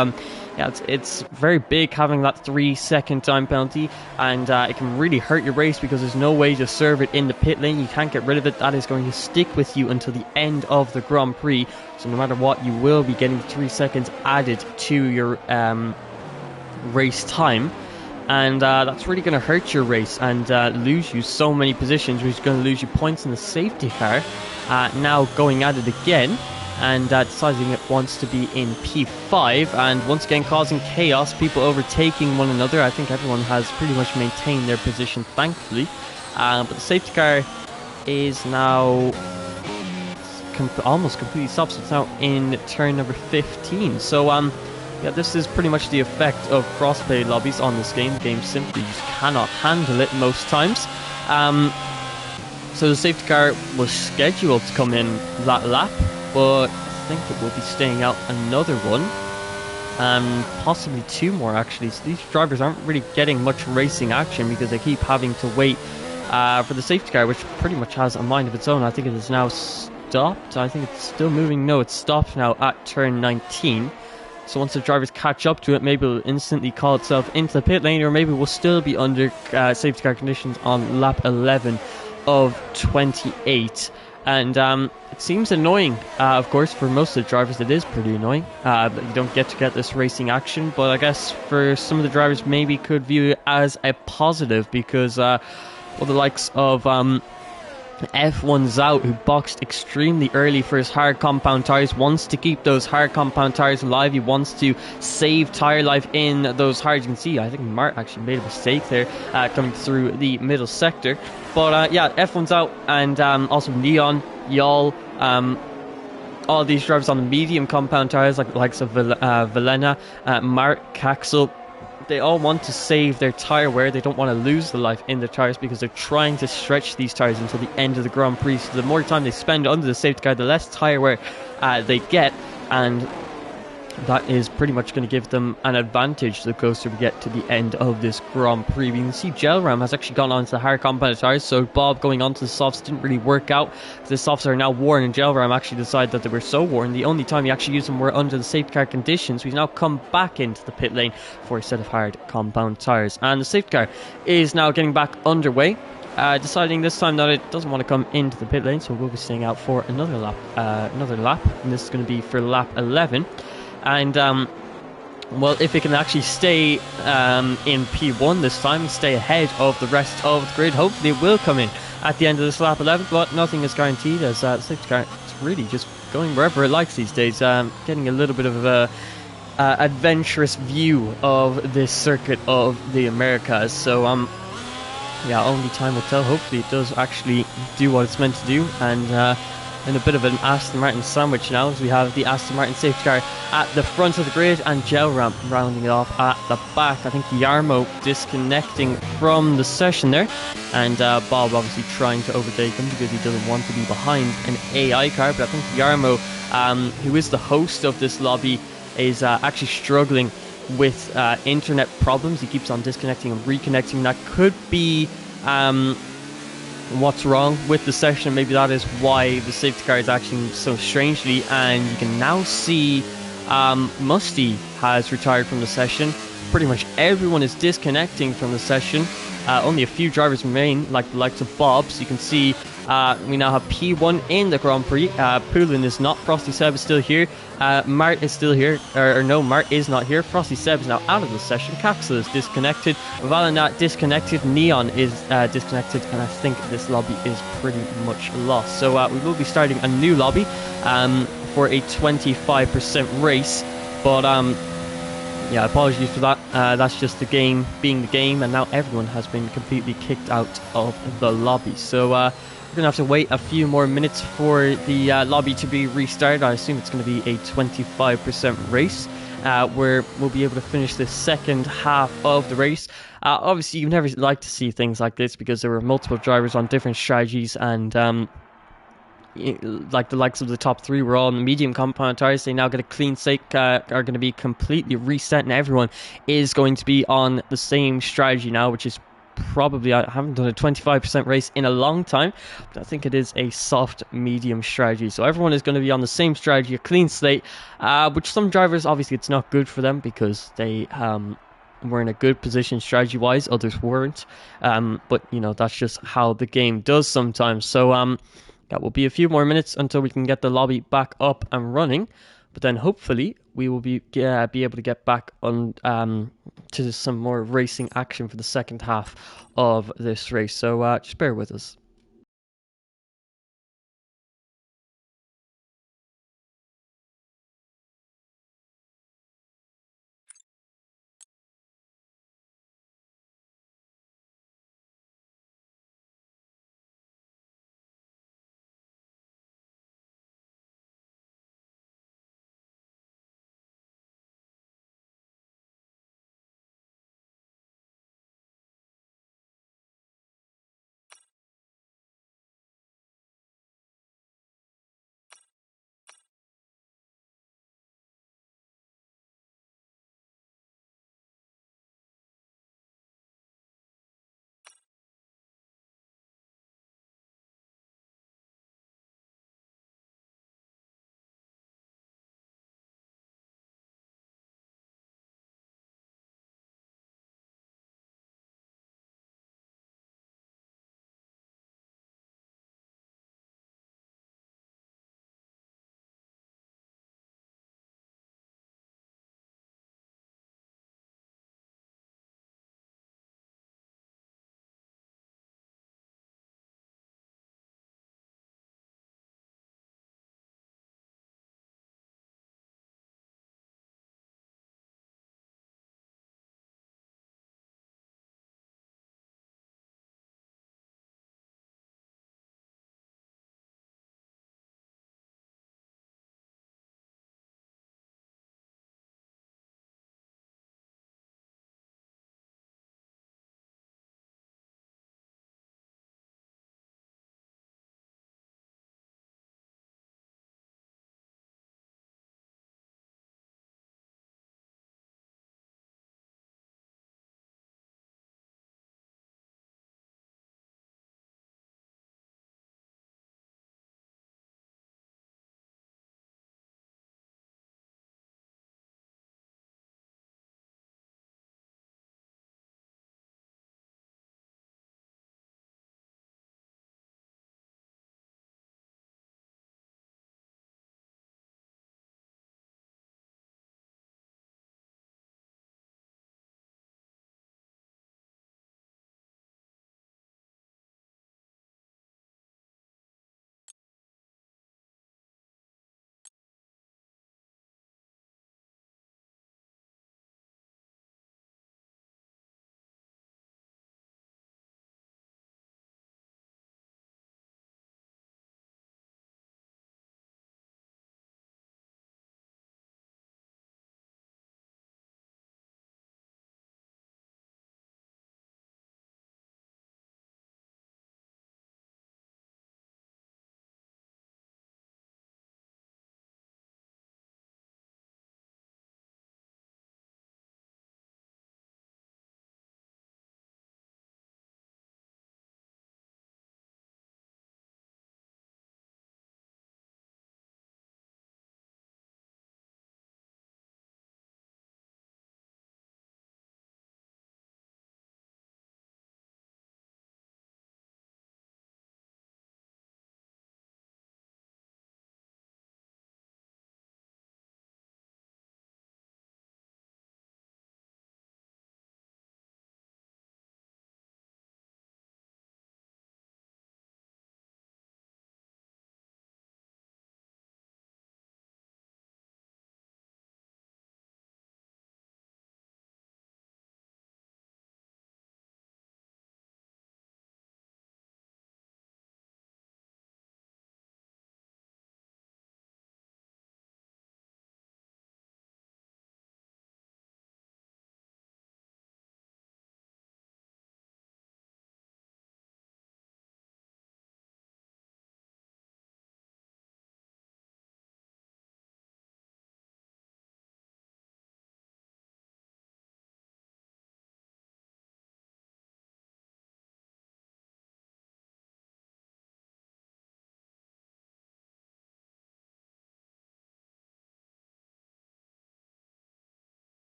yeah, it's very big having that 3-second time penalty, and it can really hurt your race because there's no way to serve it in the pit lane. You can't get rid of it. That is going to stick with you until the end of the Grand Prix. So no matter what, you will be getting 3 seconds added to your race time, and that's really going to hurt your race and lose you so many positions, which is going to lose you points in the safety car. Now going at it again, and deciding it wants to be in P5, and once again causing chaos, people overtaking one another. I think everyone has pretty much maintained their position, thankfully, but the safety car is now almost completely stopped. So it's now in turn number 15. So yeah, this is pretty much the effect of crossplay lobbies on this game. The game simply just cannot handle it most times. So the safety car was scheduled to come in that lap, but I think it will be staying out another one, and possibly 2 more actually. So these drivers aren't really getting much racing action because they keep having to wait for the safety car, which pretty much has a mind of its own. I think it is now stopped. I think it's still moving. No, it's stopped now at turn 19. So once the drivers catch up to it, maybe it'll instantly call itself into the pit lane, or maybe we'll still be under safety car conditions on lap 11 of 28. And it seems annoying, of course, for most of the drivers. It is pretty annoying that you don't get to get this racing action, but I guess for some of the drivers maybe could view it as a positive, because well, the likes of F1's out, who boxed extremely early for his hard compound tyres, wants to keep those hard compound tyres alive. He wants to save tyre life in those hards. You can see, I think Mart actually made a mistake there coming through the middle sector. But yeah, F1's out, and also Neon, Y'all, all these drivers on the medium compound tyres, like the likes of Velena, Mart, Caxel, they all want to save their tyre wear. They don't want to lose the life in their tyres because they're trying to stretch these tyres until the end of the Grand Prix. So the more time they spend under the safety car, the less tyre wear they get, and that is pretty much going to give them an advantage the closer we get to the end of this Grand Prix. We can see Gelram has actually gone on to the hard compound tyres, so Bob going on to the softs didn't really work out. The softs are now worn, and Gelram actually decided that they were so worn, the only time he actually used them were under the safety car conditions. So he's now come back into the pit lane for a set of hard compound tyres, and the safety car is now getting back underway, deciding this time that it doesn't want to come into the pit lane, so we'll be staying out for another lap, and this is going to be for lap 11. And well, if it can actually stay in P1 this time, stay ahead of the rest of the grid, hopefully it will come in at the end of this lap 11, but nothing is guaranteed, as the safety car is really just going wherever it likes these days, getting a little bit of adventurous view of this circuit of the Americas. So yeah, only time will tell. Hopefully it does actually do what it's meant to do. And in a bit of an Aston Martin sandwich now, as we have the Aston Martin safety car at the front of the grid and Gel Ramp rounding it off at the back. I think Yarmo disconnecting from the session there, and Bob obviously trying to overtake him because he doesn't want to be behind an AI car. But I think Yarmo, who is the host of this lobby, is actually struggling with internet problems. He keeps on disconnecting and reconnecting. That could be what's wrong with the session. Maybe that is why the safety car is acting so strangely. And you can now see Musty has retired from the session. Pretty much everyone is disconnecting from the session. Only a few drivers remain, like the likes of Bob. So you can see we now have P1 in the Grand Prix. Poulin is not. Frosty Seb is still here. Mart is still here. Or no, Mart is not here. Frosty Seb is now out of the session. Caxel is disconnected. Valinat disconnected. Neon is disconnected. And I think this lobby is pretty much lost. So we will be starting a new lobby for a 25% race. But yeah, apologies for that. That's just the game being the game, and now everyone has been completely kicked out of the lobby. So we're going to have to wait a few more minutes for the lobby to be restarted. I assume it's going to be a 25% race, where we'll be able to finish the second half of the race. Obviously, you never like to see things like this because there were multiple drivers on different strategies, and like the likes of the top three were all on the medium compound tires. They now get a clean slate, are going to be completely reset, and everyone is going to be on the same strategy now, which is probably, I haven't done a 25% race in a long time, but I think it is a soft medium strategy. So everyone is going to be on the same strategy, a clean slate, which some drivers, obviously it's not good for them because they were in a good position strategy wise, others weren't, but you know, that's just how the game does sometimes. So that will be a few more minutes until we can get the lobby back up and running, but then hopefully we will be able to get back on to some more racing action for the second half of this race. So just bear with us.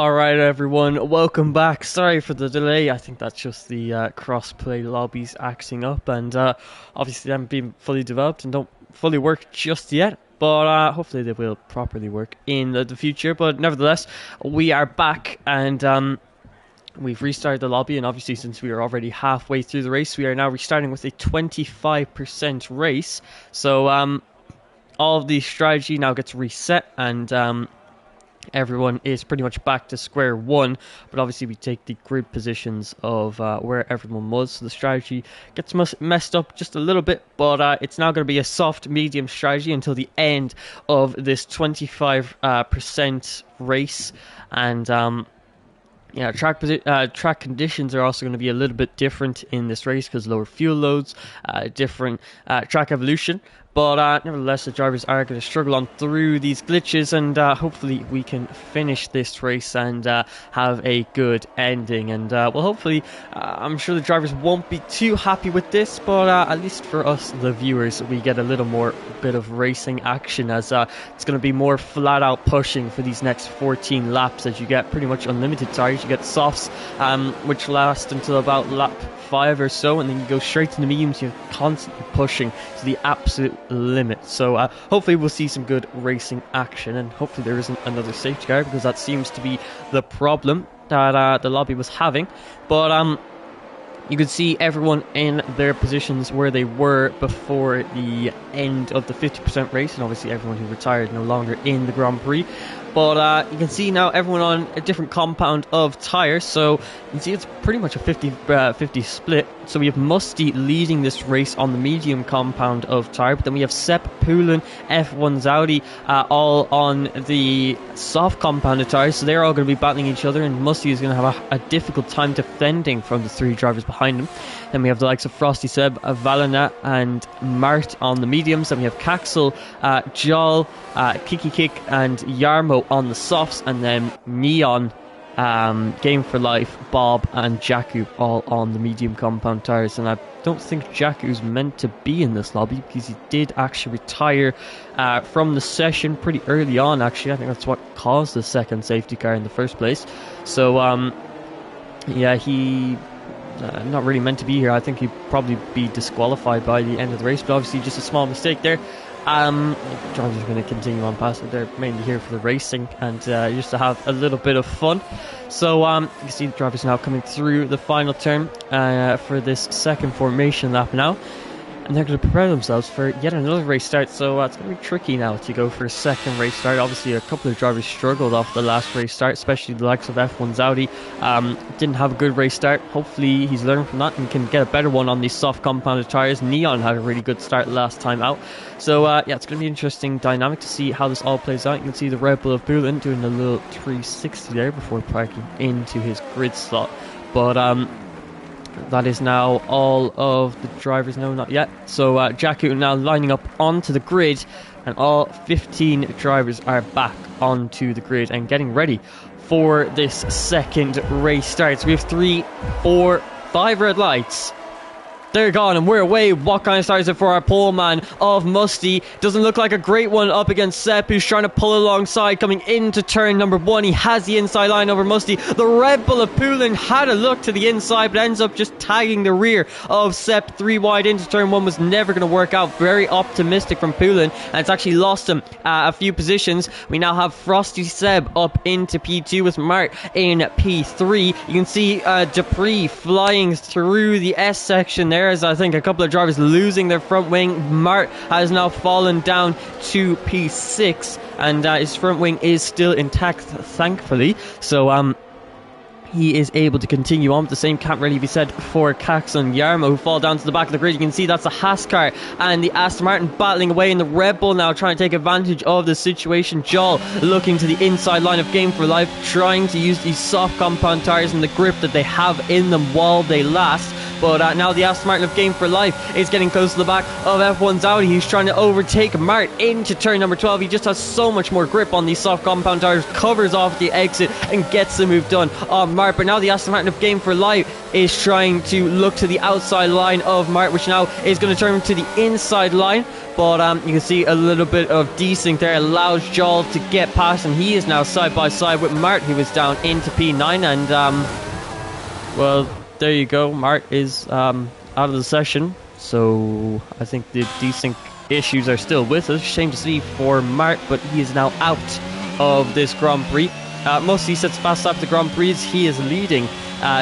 Alright everyone, welcome back. Sorry for the delay, I think that's just the cross-play lobbies acting up, and obviously they haven't been fully developed and don't fully work just yet, but hopefully they will properly work in the future. But nevertheless, we are back, and we've restarted the lobby, and obviously since we are already halfway through the race, we are now restarting with a 25% race. So all of the strategy now gets reset, and everyone is pretty much back to square one, but obviously we take the grid positions of where everyone was, so the strategy gets messed up just a little bit, but it's now going to be a soft medium strategy until the end of this 25% race. And yeah, track conditions are also going to be a little bit different in this race because lower fuel loads, different track evolution. But nevertheless, the drivers are going to struggle on through these glitches, and hopefully we can finish this race and have a good ending. And well, hopefully, I'm sure the drivers won't be too happy with this, but at least for us, the viewers, we get a little more bit of racing action, as it's going to be more flat out pushing for these next 14 laps, as you get pretty much unlimited tires. You get softs, which last until about lap 5 or so, and then you go straight to the mediums. You're constantly pushing to the absolute limit. So hopefully we'll see some good racing action, and hopefully there isn't another safety car, because that seems to be the problem that the lobby was having. But you could see everyone in their positions where they were before the end of the 50% race, and obviously everyone who retired no longer in the Grand Prix. But you can see now everyone on a different compound of tyres, so you can see it's pretty much a 50-50 split. So we have Musty leading this race on the medium compound of tyre, but then we have Sepp, Poulin, F1 Zaudi all on the soft compound of tyres, so they're all going to be battling each other, and Musty is going to have a difficult time defending from the three drivers behind him. Then we have the likes of Frosty Seb, Valena and Mart on the mediums. Then we have Caxel, Jol, Kiki Kick and Yarmo on the softs, and then Neon, Game for Life, Bob and Jakku all on the medium compound tyres. And I don't think Jakku's meant to be in this lobby, because he did actually retire from the session pretty early on. Actually, I think that's what caused the second safety car in the first place. So yeah, he not really meant to be here. I think he'd probably be disqualified by the end of the race, but obviously just a small mistake there. Drivers are going to continue on past it. They're mainly here for the racing and just to have a little bit of fun. So you can see the drivers now coming through the final turn for this second formation lap now, and they're going to prepare themselves for yet another race start. So it's going to be tricky now to go for a second race start. Obviously a couple of drivers struggled off the last race start, especially the likes of F1 Zaudi. Didn't have a good race start. Hopefully he's learned from that and can get a better one on these soft compounded tyres. Neon had a really good start last time out. So yeah, it's going to be an interesting dynamic to see how this all plays out. You can see the Red Bull of Poulin doing a little 360 there before parking into his grid slot. But that is now all of the drivers. No, not yet. So Jakku now lining up onto the grid, and all 15 drivers are back onto the grid and getting ready for this second race start. So we have 3, 4, 5 red lights. They're gone and we're away. What kind of start is it for our pole man of Musty? Doesn't look like a great one up against Sepp, who's trying to pull alongside coming into turn number 1. He has the inside line over Musty. The Red Bull of Poulin had a look to the inside, but ends up just tagging the rear of Sepp. 3 wide into turn 1 was never going to work out. Very optimistic from Poulin, and it's actually lost him a few positions. We now have Frosty Seb up into P2 with Mart in P3. You can see Dupree flying through the S section there, as I think a couple of drivers losing their front wing. Mart has now fallen down to P6, and his front wing is still intact, thankfully. So he is able to continue on. The same can't really be said for Cax and Yarmo, who fall down to the back of the grid. You can see that's the Haas car and the Aston Martin battling away, and the Red Bull now trying to take advantage of the situation. Joel looking to the inside line of Game for Life, trying to use these soft compound tyres and the grip that they have in them while they last. But now the Aston Martin of Game for Life is getting close to the back of F1 Zaudi. He's trying to overtake Mart into turn number 12. He just has so much more grip on these soft compound tyres, covers off the exit and gets the move done on Mart. But now the Aston Martin of Game for Life is trying to look to the outside line of Mart, which now is going to turn to the inside line. But you can see a little bit of desync there, allows Joel to get past, and he is now side by side with Mart, who was down into P9. And well, there you go. Mart is out of the session, so I think the desync issues are still with us. Shame to see for Mart, but he is now out of this Grand Prix. Mostly sets fast up the Grand Prix. He is leading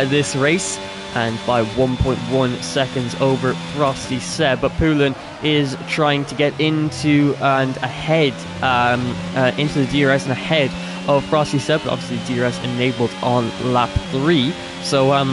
this race, and by 1.1 seconds over Frosty Seb. But Poulin is trying to get into and ahead into the DRS and ahead of Frosty Seb, but obviously DRS enabled on lap 3. So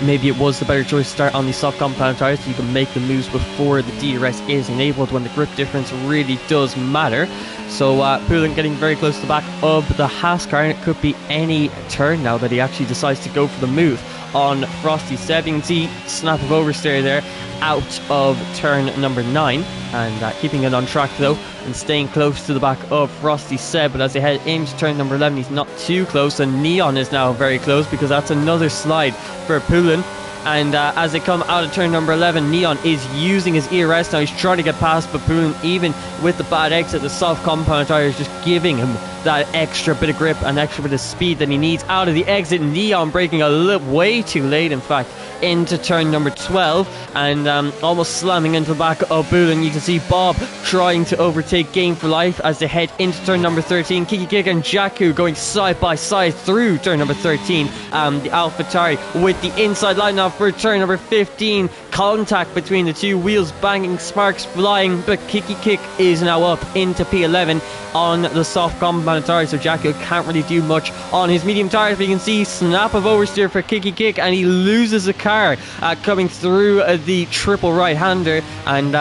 maybe it was the better choice to start on the soft compound tires so you can make the moves before the DRS is enabled, when the grip difference really does matter. So Poulin getting very close to the back of the Haas car, and it could be any turn now that he actually decides to go for the move on Frosty Seb. You can see snap of oversteer there out of turn number 9, and keeping it on track though and staying close to the back of Frosty Seb. But as they head into turn number 11, he's not too close, and Neon is now very close because that's another slide for Poulin. And as they come out of turn number 11, Neon is using his ERS now. He's trying to get past, but Poulin, even with the bad exit, the soft compound tire is just giving him that extra bit of grip and extra bit of speed that he needs out of the exit. Neon braking a little way too late, in fact, into turn number 12, and almost slamming into the back of Poulin. You can see Bob trying to overtake Game for Life as they head into turn number 13. Kiki Kick and Jakku going side by side through turn number 13. The AlphaTauri with the inside line now for turn number 15. Contact between the two, wheels banging, sparks flying, but Kiki Kick is now up into P11 on the soft compound tires, so Jakku can't really do much on his medium tires. But you can see snap of oversteer for Kiki Kick, and he loses a car coming through the triple right-hander, and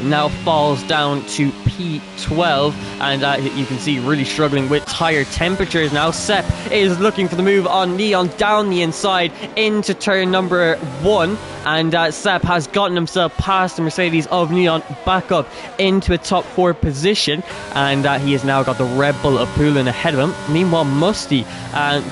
now falls down to P12, and you can see really struggling with tire temperatures now. Sepp is looking for the move on Neon down the inside into turn number 1, and Sepp has gotten himself past the Mercedes of Neon back up into a top 4 position, and he has now got the Red Bull of Poulin ahead of him. Meanwhile, Musty,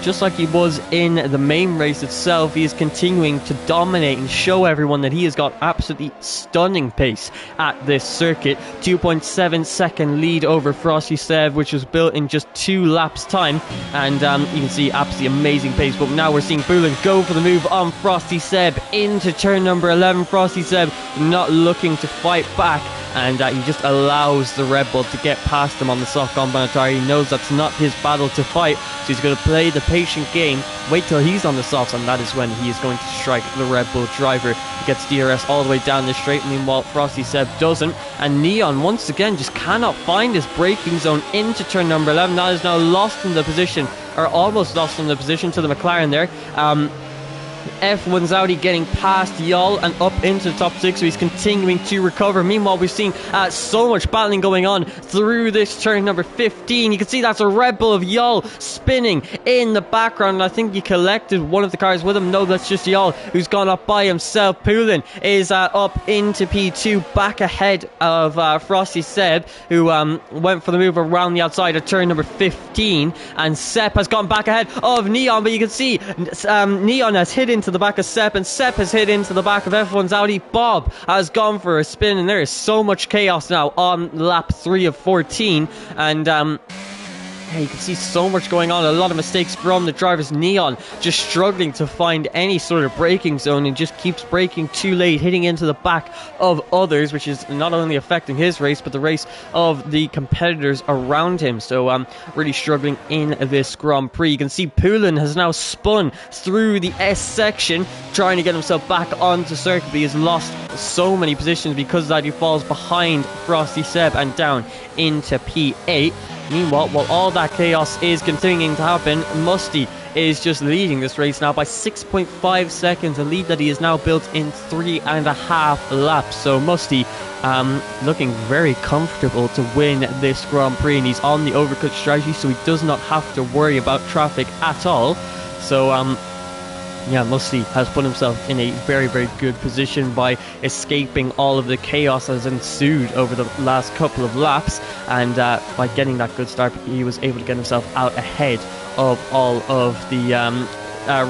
just like he was in the main race itself, he is continuing to dominate and show everyone that he has got absolutely stunning pace at this circuit. 2.7 second lead over Frosty Seb, which was built in just 2 laps time, and you can see absolutely amazing pace. But now we're seeing Poulin go for the move on Frosty Seb into turn number 11. Frosty Seb not looking to fight back, and he just allows the Red Bull to get past him on the soft compound tire. He knows that's not his battle to fight, so he's going to play the patient game, wait till he's on the softs, and that is when he is going to strike the Red Bull driver. He gets DRS all the way down the straight. Meanwhile, Frosty Seb doesn't, and Neon once again just cannot find his braking zone into turn number 11. That is now lost in the position, or almost lost in the position to the McLaren there. F1's Audi getting past Yol and up into the top 6, so he's continuing to recover. Meanwhile, we've seen so much battling going on through this turn number 15. You can see that's a Red Bull of Yol spinning in the background, and I think he collected one of the cars with him. No, that's just Yol who's gone up by himself. Poulin is up into P2, back ahead of Frosty Seb, who went for the move around the outside of turn number 15, and Sepp has gone back ahead of Neon, but you can see Neon has hit into the back of Sepp, and Sepp has hit into the back of F1's Audi. Bob has gone for a spin, and there is so much chaos now on lap 3 of 14, and yeah, you can see so much going on, a lot of mistakes from the drivers. Neon just struggling to find any sort of braking zone and just keeps braking too late, hitting into the back of others, which is not only affecting his race but the race of the competitors around him. So really struggling in this Grand Prix. You can see Poulin has now spun through the S section trying to get himself back onto circuit, but he has lost so many positions because of that. He falls behind Frosty Seb and down into P8. Meanwhile, while all that chaos is continuing to happen, Musty is just leading this race now by 6.5 seconds, a lead that he has now built in 3.5 laps. So Musty looking very comfortable to win this Grand Prix, and he's on the overcut strategy, so he does not have to worry about traffic at all. So yeah, Musty has put himself in a very, very good position by escaping all of the chaos that has ensued over the last couple of laps, and by getting that good start, he was able to get himself out ahead of all of the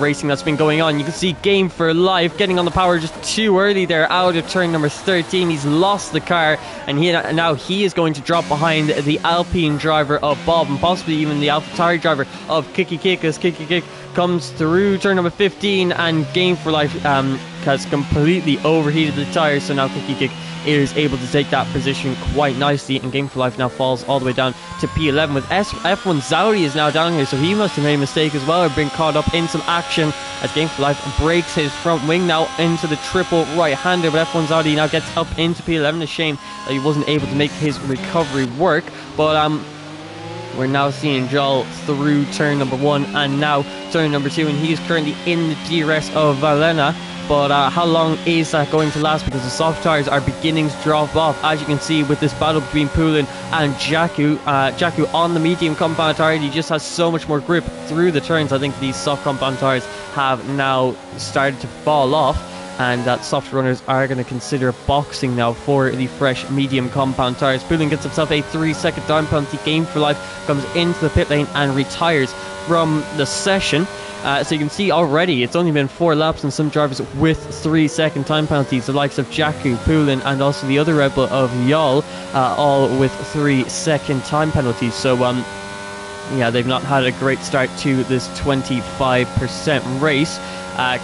racing that's been going on. You can see Game for Life getting on the power just too early there out of turn number 13. He's lost the car, and now he is going to drop behind the Alpine driver of Bob, and possibly even the AlphaTauri driver of Kiki Kick, as Kiki Kick comes through turn number 15, and Game for Life has completely overheated the tyres, so now Kiki Kick is able to take that position quite nicely, and Game for Life now falls all the way down to P11 with F1 Zaudi is now down here, so he must have made a mistake as well, or been caught up in some action, as Game for Life breaks his front wing now into the triple right-hander, but F1 Zaudi now gets up into P11. A shame that he wasn't able to make his recovery work, but we're now seeing Joel through turn number 1 and now turn number 2, and he is currently in the DRS of Valena. But how long is that going to last? Because the soft tyres are beginning to drop off, as you can see with this battle between Poulin and Jakku. Jakku on the medium compound tyre, he just has so much more grip through the turns. I think these soft compound tyres have now started to fall off, and that soft runners are going to consider boxing now for the fresh medium compound tyres. Poulin gets himself a 3-second time penalty. Game for Life comes into the pit lane and retires from the session. So you can see already it's only been 4 laps, and some drivers with 3-second time penalties, the likes of Jakku, Poulin, and also the other Red Bull of Yal, all with 3-second time penalties. So yeah, they've not had a great start to this 25% race.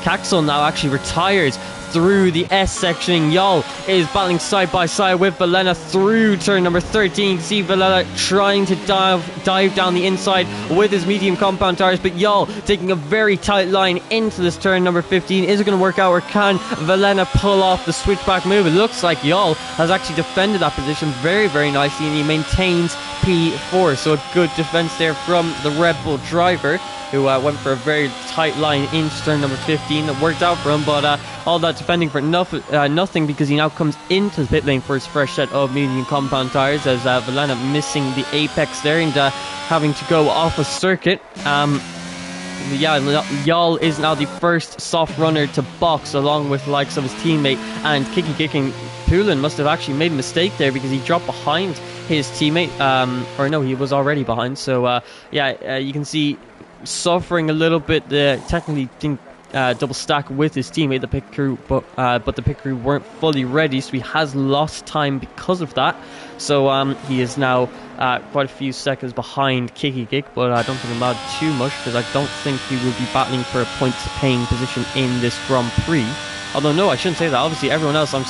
Caxel now actually retires through the S section. Yal is battling side by side with Valena through turn number 13. You can see Valena trying to dive down the inside with his medium compound tires, but Yal taking a very tight line into this turn number 15. Is it going to work out, or can Valena pull off the switchback move? It looks like Yal has actually defended that position very, very nicely, and he maintains P4. So a good defense there from the Red Bull driver, who went for a very tight line into turn number 15. That worked out for him, but all that defending for nothing, because he now comes into the pit lane for his fresh set of medium compound tyres, as Valena missing the apex there and having to go off a circuit. Yeah, Yal is now the first soft runner to box, along with the likes of his teammate and Kiki Kicking. Poulin must have actually made a mistake there, because he dropped behind his teammate, or no, he was already behind. So yeah, you can see suffering a little bit. Technically didn't double stack with his teammate, the pit crew, but the pit crew weren't fully ready, so he has lost time because of that. So he is now quite a few seconds behind Kiki Kick, but I don't think it'll matter too much, because I don't think he will be battling for a points paying position in this Grand Prix. Although no, I shouldn't say that. Obviously everyone else, I'm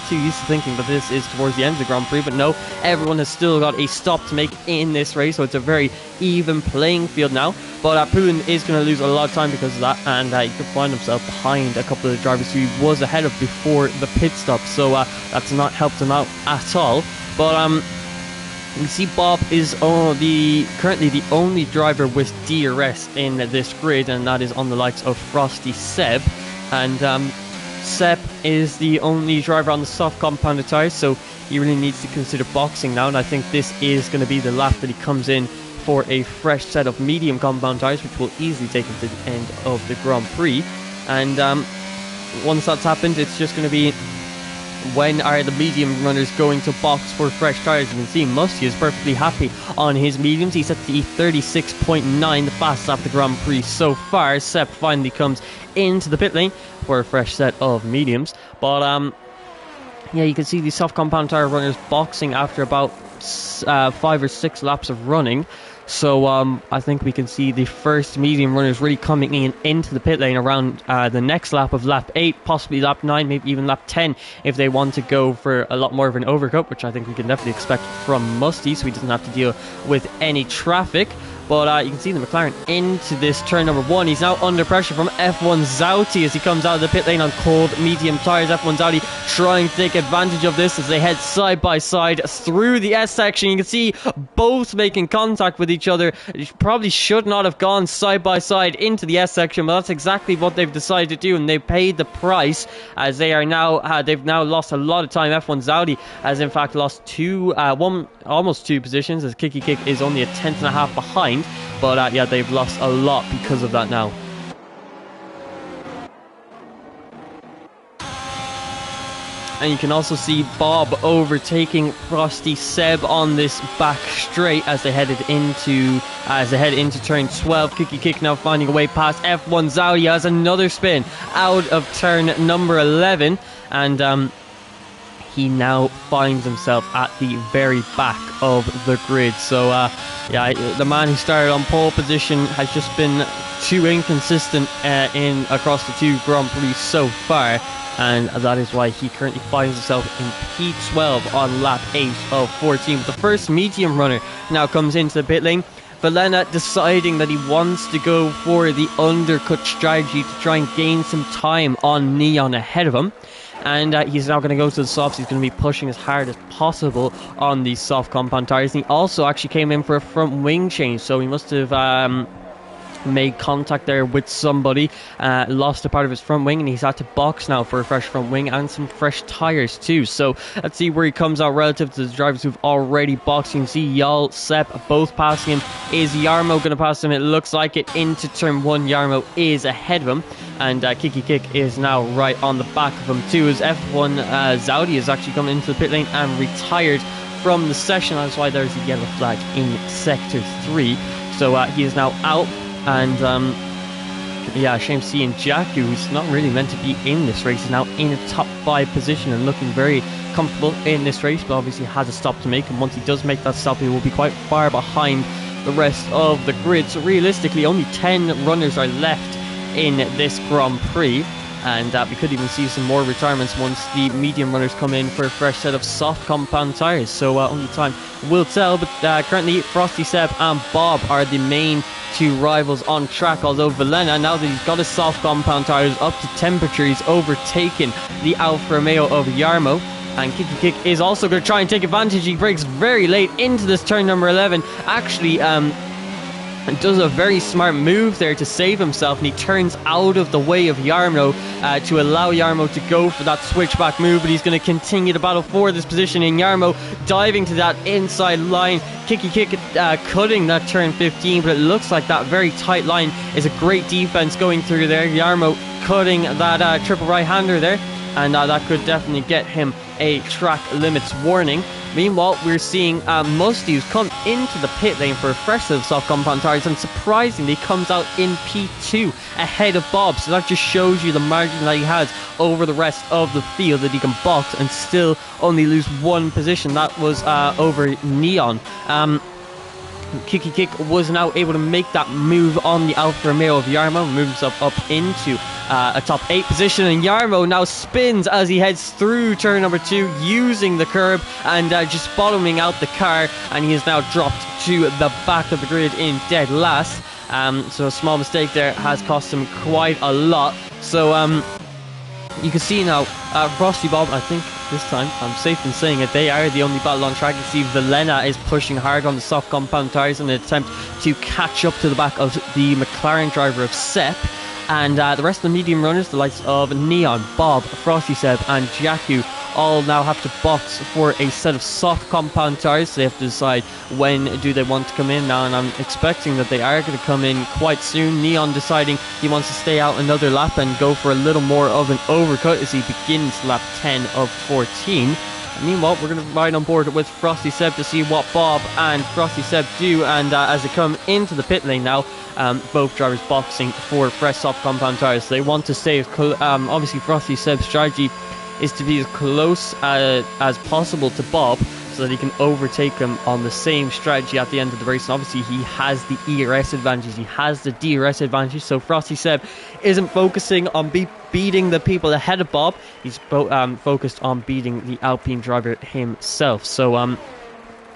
too used to thinking that this is towards the end of the Grand Prix, but no, everyone has still got a stop to make in this race, so it's a very even playing field now. But Poulin is going to lose a lot of time because of that, and he could find himself behind a couple of the drivers who he was ahead of before the pit stop, so that's not helped him out at all. But you see Bob is currently the only driver with DRS in this grid, and that is on the likes of Frosty Seb, and Seb is the only driver on the soft compounded tyres, so he really needs to consider boxing now, and I think this is going to be the lap that he comes in for a fresh set of medium compound tyres, which will easily take him to the end of the Grand Prix. And once that's happened, it's just going to be, when are the medium runners going to box for fresh tyres? You can see Musty is perfectly happy on his mediums. He's at the 36.9, the fastest lap of the Grand Prix so far. Seb finally comes into the pit lane for a fresh set of mediums. But yeah, you can see the soft compound tyre runners boxing after about 5 or 6 laps of running. So I think we can see the first medium runners really coming into the pit lane around the next lap of lap 8, possibly lap 9, maybe even lap 10, if they want to go for a lot more of an overcut, which I think we can definitely expect from Musty, so he doesn't have to deal with any traffic. But you can see the McLaren into this turn number 1. He's now under pressure from F1 Zauti as he comes out of the pit lane on cold medium tyres. F1 Zauti trying to take advantage of this as they head side by side through the S section. You can see both making contact with each other. Probably should not have gone side by side into the S section, but that's exactly what they've decided to do, and they paid the price, as they are now they've now lost a lot of time. F1 Zauti has in fact lost almost 2 positions, as Kiki Kick is only a 10.5 behind. But yeah, they've lost a lot because of that now. And you can also see Bob overtaking Frosty Seb on this back straight as they head into turn 12. Kicky Kick now finding a way past F1 Zaudi, has another spin out of turn number 11, and he now finds himself at the very back of the grid. So yeah, the man who started on pole position has just been too inconsistent in across the 2 Grand Prix so far, and that is why he currently finds himself in P12 on lap 8 of 14. But the first medium runner now comes into the pit lane. Velena deciding that he wants to go for the undercut strategy to try and gain some time on Neon ahead of him. And he's now going to go to the softs. He's going to be pushing as hard as possible on these soft compound tires. And he also actually came in for a front wing change, so he must have made contact there with somebody, lost a part of his front wing, and he's had to box now for a fresh front wing and some fresh tires too. So let's see where he comes out relative to the drivers who've already boxed. You can see Jarl, Sepp both passing him. Is Jarmo going to pass him? It looks like it. Into turn 1, Jarmo is ahead of him, and Kicky Kick is now right on the back of him too, as F1 Zaudi has actually come into the pit lane and retired from the session. That's why there's a yellow flag in sector 3. So he is now out. And yeah, shame seeing Jakku, who's not really meant to be in this race, is now in a top 5 position and looking very comfortable in this race, but obviously has a stop to make, and once he does make that stop, he will be quite far behind the rest of the grid. So realistically, only 10 runners are left in this Grand Prix, and we could even see some more retirements once the medium runners come in for a fresh set of soft compound tires. So only time will tell, but currently Frosty Seb and Bob are the main 2 rivals on track, although Velena, now that he's got his soft compound tires up to temperature, he's overtaken the Alfa Romeo of Jarmo. And Kicky Kick is also going to try and take advantage. He breaks very late into this turn number 11. Actually, does a very smart move there to save himself, and he turns out of the way of Jarmo to allow Jarmo to go for that switchback move, but he's going to continue to battle for this position. In Jarmo diving to that inside line, Kicky Kick cutting that turn 15, but it looks like that very tight line is a great defense going through there. Jarmo cutting that triple right-hander there, and that could definitely get him a track limits warning. Meanwhile, we're seeing Musty's come into the pit lane for a fresh set of soft compound tires, and surprisingly comes out in P2 ahead of Bob. So that just shows you the margin that he has over the rest of the field, that he can box and still only lose 1 position. That was over Neon. Kicky Kick was now able to make that move on the Alfa Romeo of Jarmo, move himself up into a top 8 position, and Jarmo now spins as he heads through turn number 2 using the curb and just bottoming out the car, and he is now dropped to the back of the grid in dead last. So a small mistake there has cost him quite a lot. So you can see now Frosty Bob, I think this time I'm safe in saying it, they are the only battle on track. You see Velena is pushing hard on the soft compound tires in an attempt to catch up to the back of the McLaren driver of Sepp. And the rest of the medium runners, the likes of Neon, Bob, Frosty Seb and Jakku, all now have to box for a set of soft compound tires. So they have to decide when do they want to come in now, and I'm expecting that they are going to come in quite soon. Neon deciding he wants to stay out another lap and go for a little more of an overcut as he begins lap 10 of 14. Meanwhile, we're going to ride on board with Frosty Seb to see what Bob and Frosty Seb do, and as they come into the pit lane now, both drivers boxing for fresh soft compound tires. They want to stay as obviously Frosty Seb's strategy is to be as close as possible to Bob, so that he can overtake him on the same strategy at the end of the race. And obviously he has the ERS advantage, he has the DRS advantage, so Frosty Seb isn't focusing on beating the people ahead of Bob, he's focused on beating the Alpine driver himself. So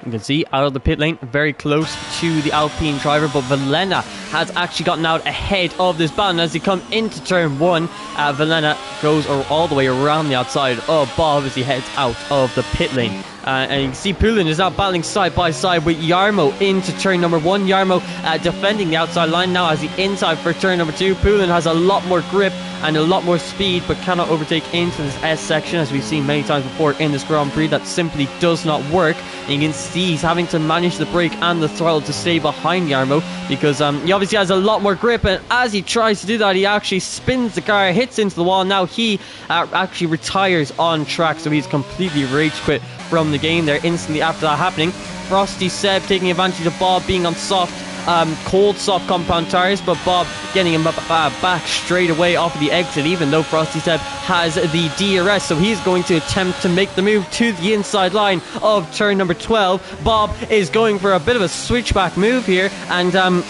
you can see out of the pit lane, very close to the Alpine driver, but Velena has actually gotten out ahead of this battle. And as they come into turn 1, Velena goes all the way around the outside of Bob as he heads out of the pit lane. And you can see Poulin is now battling side by side with Jarmo into turn number 1. Jarmo defending the outside line now as the inside for turn number 2. Poulin has a lot more grip and a lot more speed, but cannot overtake into this S section, as we've seen many times before in this Grand Prix. That simply does not work. And you can see he's having to manage the brake and the throttle to stay behind Jarmo, because you obviously obviously has a lot more grip, and as he tries to do that, he actually spins the car, hits into the wall. Now he actually retires on track, so he's completely rage quit from the game there instantly after that happening. Frosty Seb taking advantage of Bob being on cold soft compound tires, but Bob getting him back straight away off of the exit, even though Frosty Seb has the DRS, so he's going to attempt to make the move to the inside line of turn number 12. Bob is going for a bit of a switchback move here, and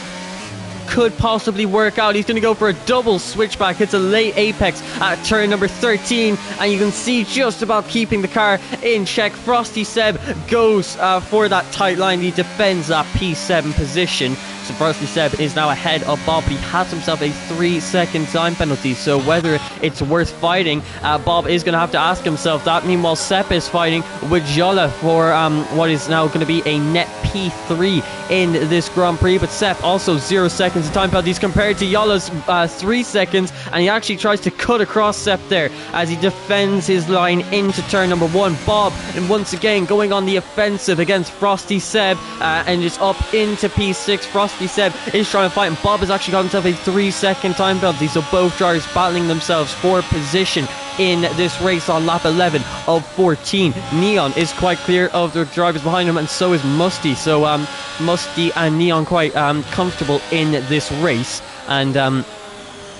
could possibly work out. He's going to go for a double switchback, hits a late apex at turn number 13, and you can see just about keeping the car in check. Frosty Seb goes for that tight line. He defends that P7 position. So Frosty Seb is now ahead of Bob, but he has himself a 3-second time penalty, so whether it's worth fighting, Bob is going to have to ask himself that. Meanwhile, Sepp is fighting with Jolla for what is now going to be a net P3 in this Grand Prix, but Sepp also 0 seconds of time penalties compared to Jolla's 3 seconds, and he actually tries to cut across Sepp there as he defends his line into turn number 1. Bob, and once again going on the offensive against Frosty Seb, and is up into P6. Frosty Seb is trying to fight, and Bob has actually got himself a 3-second time penalty, so both drivers battling themselves for position in this race on lap 11 of 14. Neon is quite clear of the drivers behind him, and so is Musty. So Musty and Neon quite comfortable in this race, and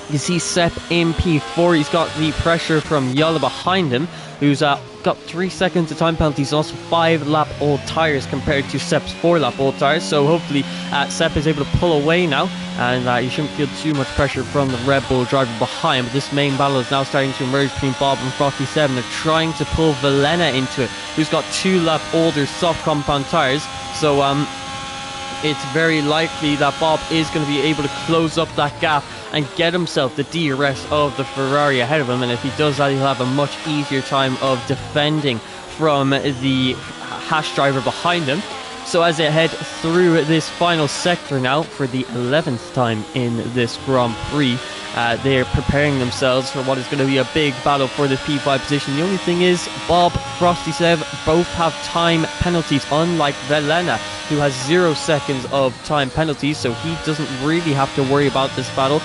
you see Sepp in P4. He's got the pressure from Yola behind him, who's got 3 seconds of time penalties, also 5-lap old tyres compared to Sepp's 4-lap old tyres. So hopefully Sepp is able to pull away now, and you shouldn't feel too much pressure from the Red Bull driver behind. But this main battle is now starting to emerge between Bob and Frosty Seb, and they're trying to pull Velena into it, who's got 2-lap older soft compound tyres. So it's very likely that Bob is going to be able to close up that gap and get himself the DRS of the Ferrari ahead of him, and if he does that, he'll have a much easier time of defending from the Haas driver behind him. So as they head through this final sector now for the 11th time in this Grand Prix, they're preparing themselves for what is going to be a big battle for this P5 position. The only thing is, Bob, Frosty Seb both have time penalties, unlike Velena, who has 0 seconds of time penalties, so he doesn't really have to worry about this battle.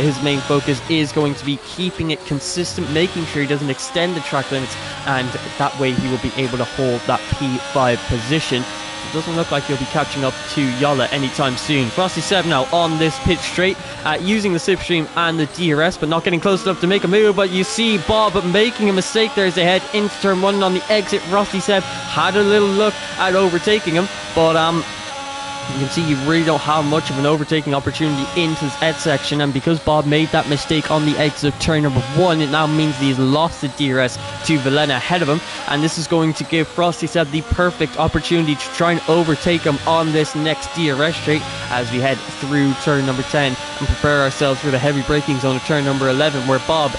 His main focus is going to be keeping it consistent, making sure he doesn't extend the track limits, and that way he will be able to hold that P5 position. It doesn't look like he'll be catching up to Yola anytime soon. Frosty Seb now on this pit straight, using the slipstream and the DRS, but not getting close enough to make a move. But you see Bob making a mistake there as they head into turn 1 on the exit. Frosty Seb had a little look at overtaking him, but you can see you really don't have much of an overtaking opportunity into this Ed section, and because Bob made that mistake on the exit of turn number 1, it now means that he's lost the DRS to Velena ahead of him, and this is going to give Frosty Seb the perfect opportunity to try and overtake him on this next DRS straight as we head through turn number 10 and prepare ourselves for the heavy braking zone of turn number 11, where Bob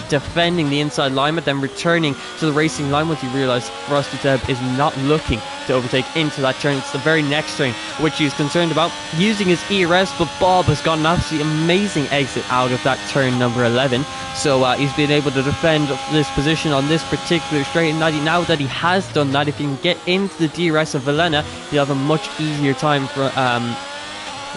defending the inside line but then returning to the racing line once he realised Frosty Seb is not looking to overtake into that turn. It's the very next turn which he's concerned about, using his ERS, but Bob has got an absolutely amazing exit out of that turn number 11, so he's been able to defend this position on this particular straight, and now that he has done that, if he can get into the DRS of Velena, he'll have a much easier time for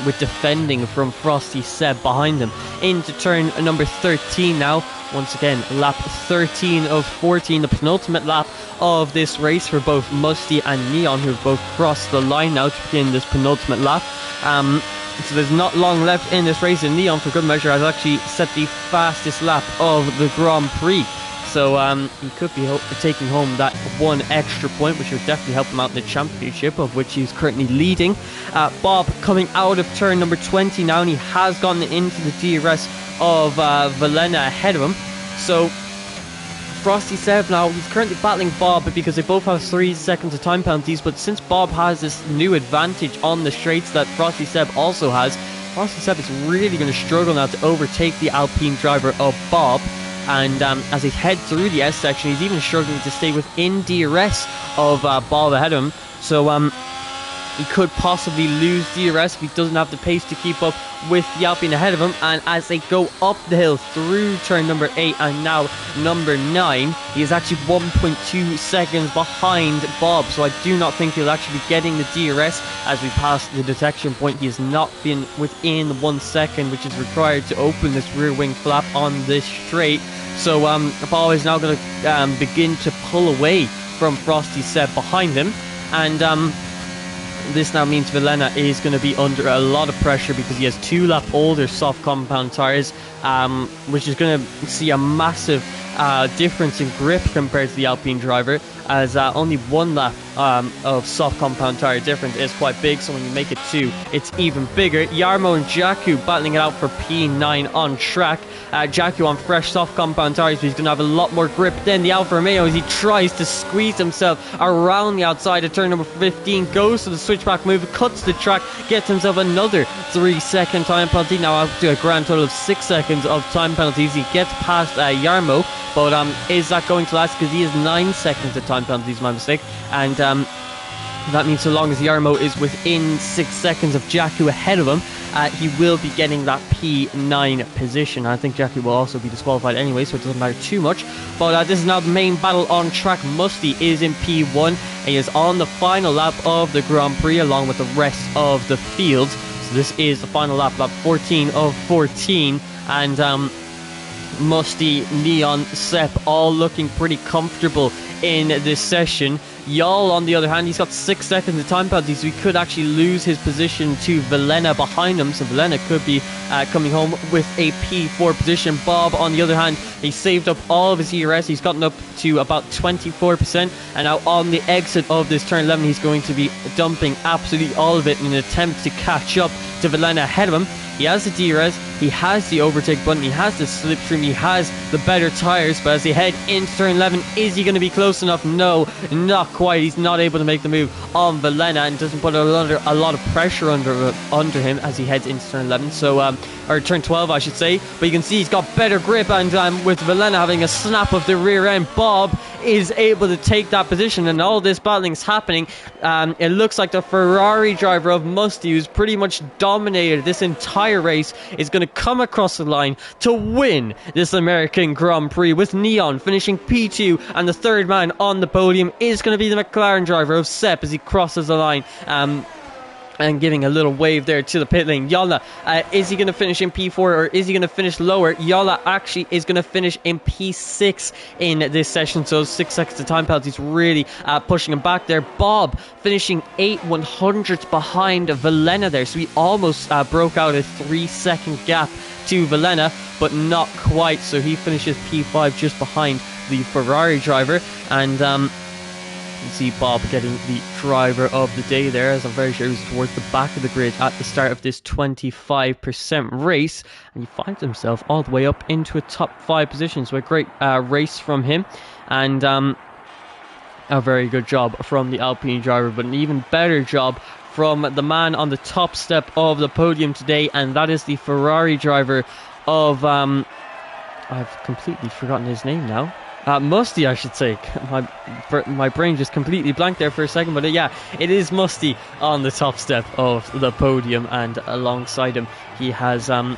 with defending from Frosty Seb behind him. Into turn number 13 now. Once again, lap 13 of 14, the penultimate lap of this race for both Musty and Neon, who have both crossed the line now to begin this penultimate lap. So there's not long left in this race, and Neon, for good measure, has actually set the fastest lap of the Grand Prix. So he could be taking home that 1 extra point, which would definitely help him out in the championship, of which he's currently leading. Bob coming out of turn number 20 now, and he has gotten into the DRS of Velena ahead of him. So Frosty Seb now, he's currently battling Bob because they both have 3 seconds of time penalties, but since Bob has this new advantage on the straights that Frosty Seb also has, Frosty Seb is really going to struggle now to overtake the Alpine driver of Bob. And as he heads through the S section, he's even struggling to stay within DRS of Bob ahead of him. So He could possibly lose DRS if he doesn't have the pace to keep up with the Alpine ahead of him. And as they go up the hill through turn number 8 and now number 9, he is actually 1.2 seconds behind Bob. So I do not think he'll actually be getting the DRS as we pass the detection point. He has not been within 1 second, which is required to open this rear wing flap on this straight. So Bob is now going to begin to pull away from Frosty Seb behind him, and this now means Villeneuve is going to be under a lot of pressure because he has 2 lap older soft compound tyres, which is going to see a massive difference in grip compared to the Alpine driver, as only 1 lap of soft compound tyre difference is quite big, so when you make it 2, it's even bigger. Jarmo and Jakku battling it out for P9 on track. Jakku on fresh soft compound tyres, but he's going to have a lot more grip than the Alfa Romeo as he tries to squeeze himself around the outside of turn number 15, goes to the switchback move, cuts the track, gets himself another 3-second time penalty, now up to a grand total of 6 seconds of time penalties. He gets past Jarmo, but is that going to last? Because he is 9 seconds of time penalties, my mistake, and that means so long as Jarmo is within 6 seconds of Jakku ahead of him, he will be getting that P9 position. I think Jakku will also be disqualified anyway, so it doesn't matter too much. But this is now the main battle on track. Musty is in P1, and he is on the final lap of the Grand Prix along with the rest of the field. So this is the final lap, lap 14 of 14, and Musty, Neon, Sepp all looking pretty comfortable in this session. Jarl, on the other hand, he's got 6 seconds of time penalty, so he could actually lose his position to Villeneuve behind him, so Villeneuve could be coming home with a P4 position. Bob, on the other hand, he saved up all of his ERS, he's gotten up to about 24%, and now on the exit of this turn 11, he's going to be dumping absolutely all of it in an attempt to catch up to Villeneuve ahead of him. He has the DRS, he has the overtake button, he has the slipstream, he has the better tyres, but as they head into turn 11, is he going to be close enough? No, not quite. He's not able to make the move on Villeneuve, and doesn't put a lot of pressure under him as he heads into turn 11, so or turn 12 I should say, but you can see he's got better grip, and with Villeneuve having a snap of the rear end, Bob is able to take that position, and all this battling is happening. It looks like the Ferrari driver of Musty, who's pretty much dominated this entire race, is going to come across the line to win this American Grand Prix, with Neon finishing P2, and the third man on the podium is going to be the McLaren driver of Sepp as he crosses the line. And giving a little wave there to the pit lane. Jolla, is he going to finish in P4 or is he going to finish lower? Jolla actually is going to finish in P6 in this session, so 6 seconds of time penalties really pushing him back there. Bob finishing 8/100ths behind Villeneuve there, so he almost broke out a 3-second gap to Villeneuve, but not quite, so he finishes P5 just behind the Ferrari driver. And you can see Bob getting the driver of the day there, as I'm very sure he was towards the back of the grid at the start of this 25% race, and he finds himself all the way up into a top 5 position. So a great race from him, and a very good job from the Alpine driver, but an even better job from the man on the top step of the podium today, and that is the Ferrari driver of I've completely forgotten his name now. Musty, I should say. My brain just completely blanked there for a second, but yeah, it is Musty on the top step of the podium, and alongside him he has the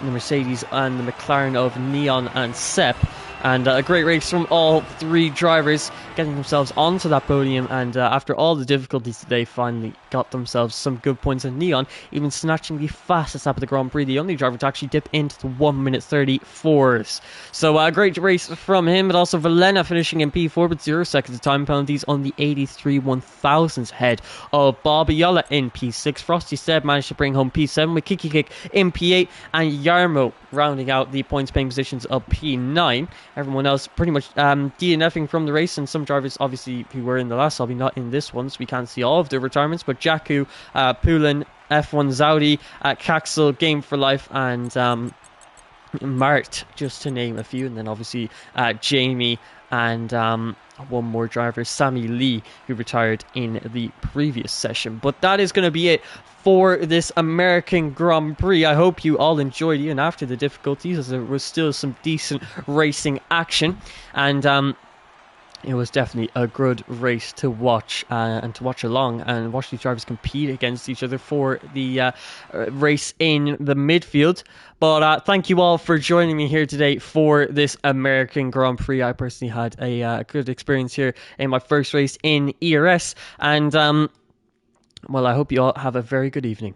Mercedes and the McLaren of Neon and Sepp. And a great race from all 3 drivers, getting themselves onto that podium, and after all the difficulties today, finally got themselves some good points. And Neon even snatching the fastest lap of the Grand Prix, the only driver to actually dip into the 1:34s. So a great race from him, but also Villeneuve finishing in P4 with 0 seconds of time penalties on the 83/1000ths head of Bob. Jolla in P6. Frosty Seb managed to bring home P7 with Kiki Kick in P8, and Jarmo rounding out the points paying positions of P9. Everyone else pretty much DNFing from the race, and some drivers obviously who were in the last lobby not in this one, so we can't see all of their retirements, but Jakku, Poulin, F1 Zaudi, Caxel, Game for Life, and Mart, just to name a few, and then obviously Jamie and one more driver, Sammy Lee, who retired in the previous session. But that is going to be it for this American Grand Prix. I hope you all enjoyed it, even after the difficulties, as there was still some decent racing action. And It was definitely a good race to watch and to watch along and watch these drivers compete against each other for the race in the midfield. But thank you all for joining me here today for this American Grand Prix. I personally had a good experience here in my first race in ERS. And, well, I hope you all have a very good evening.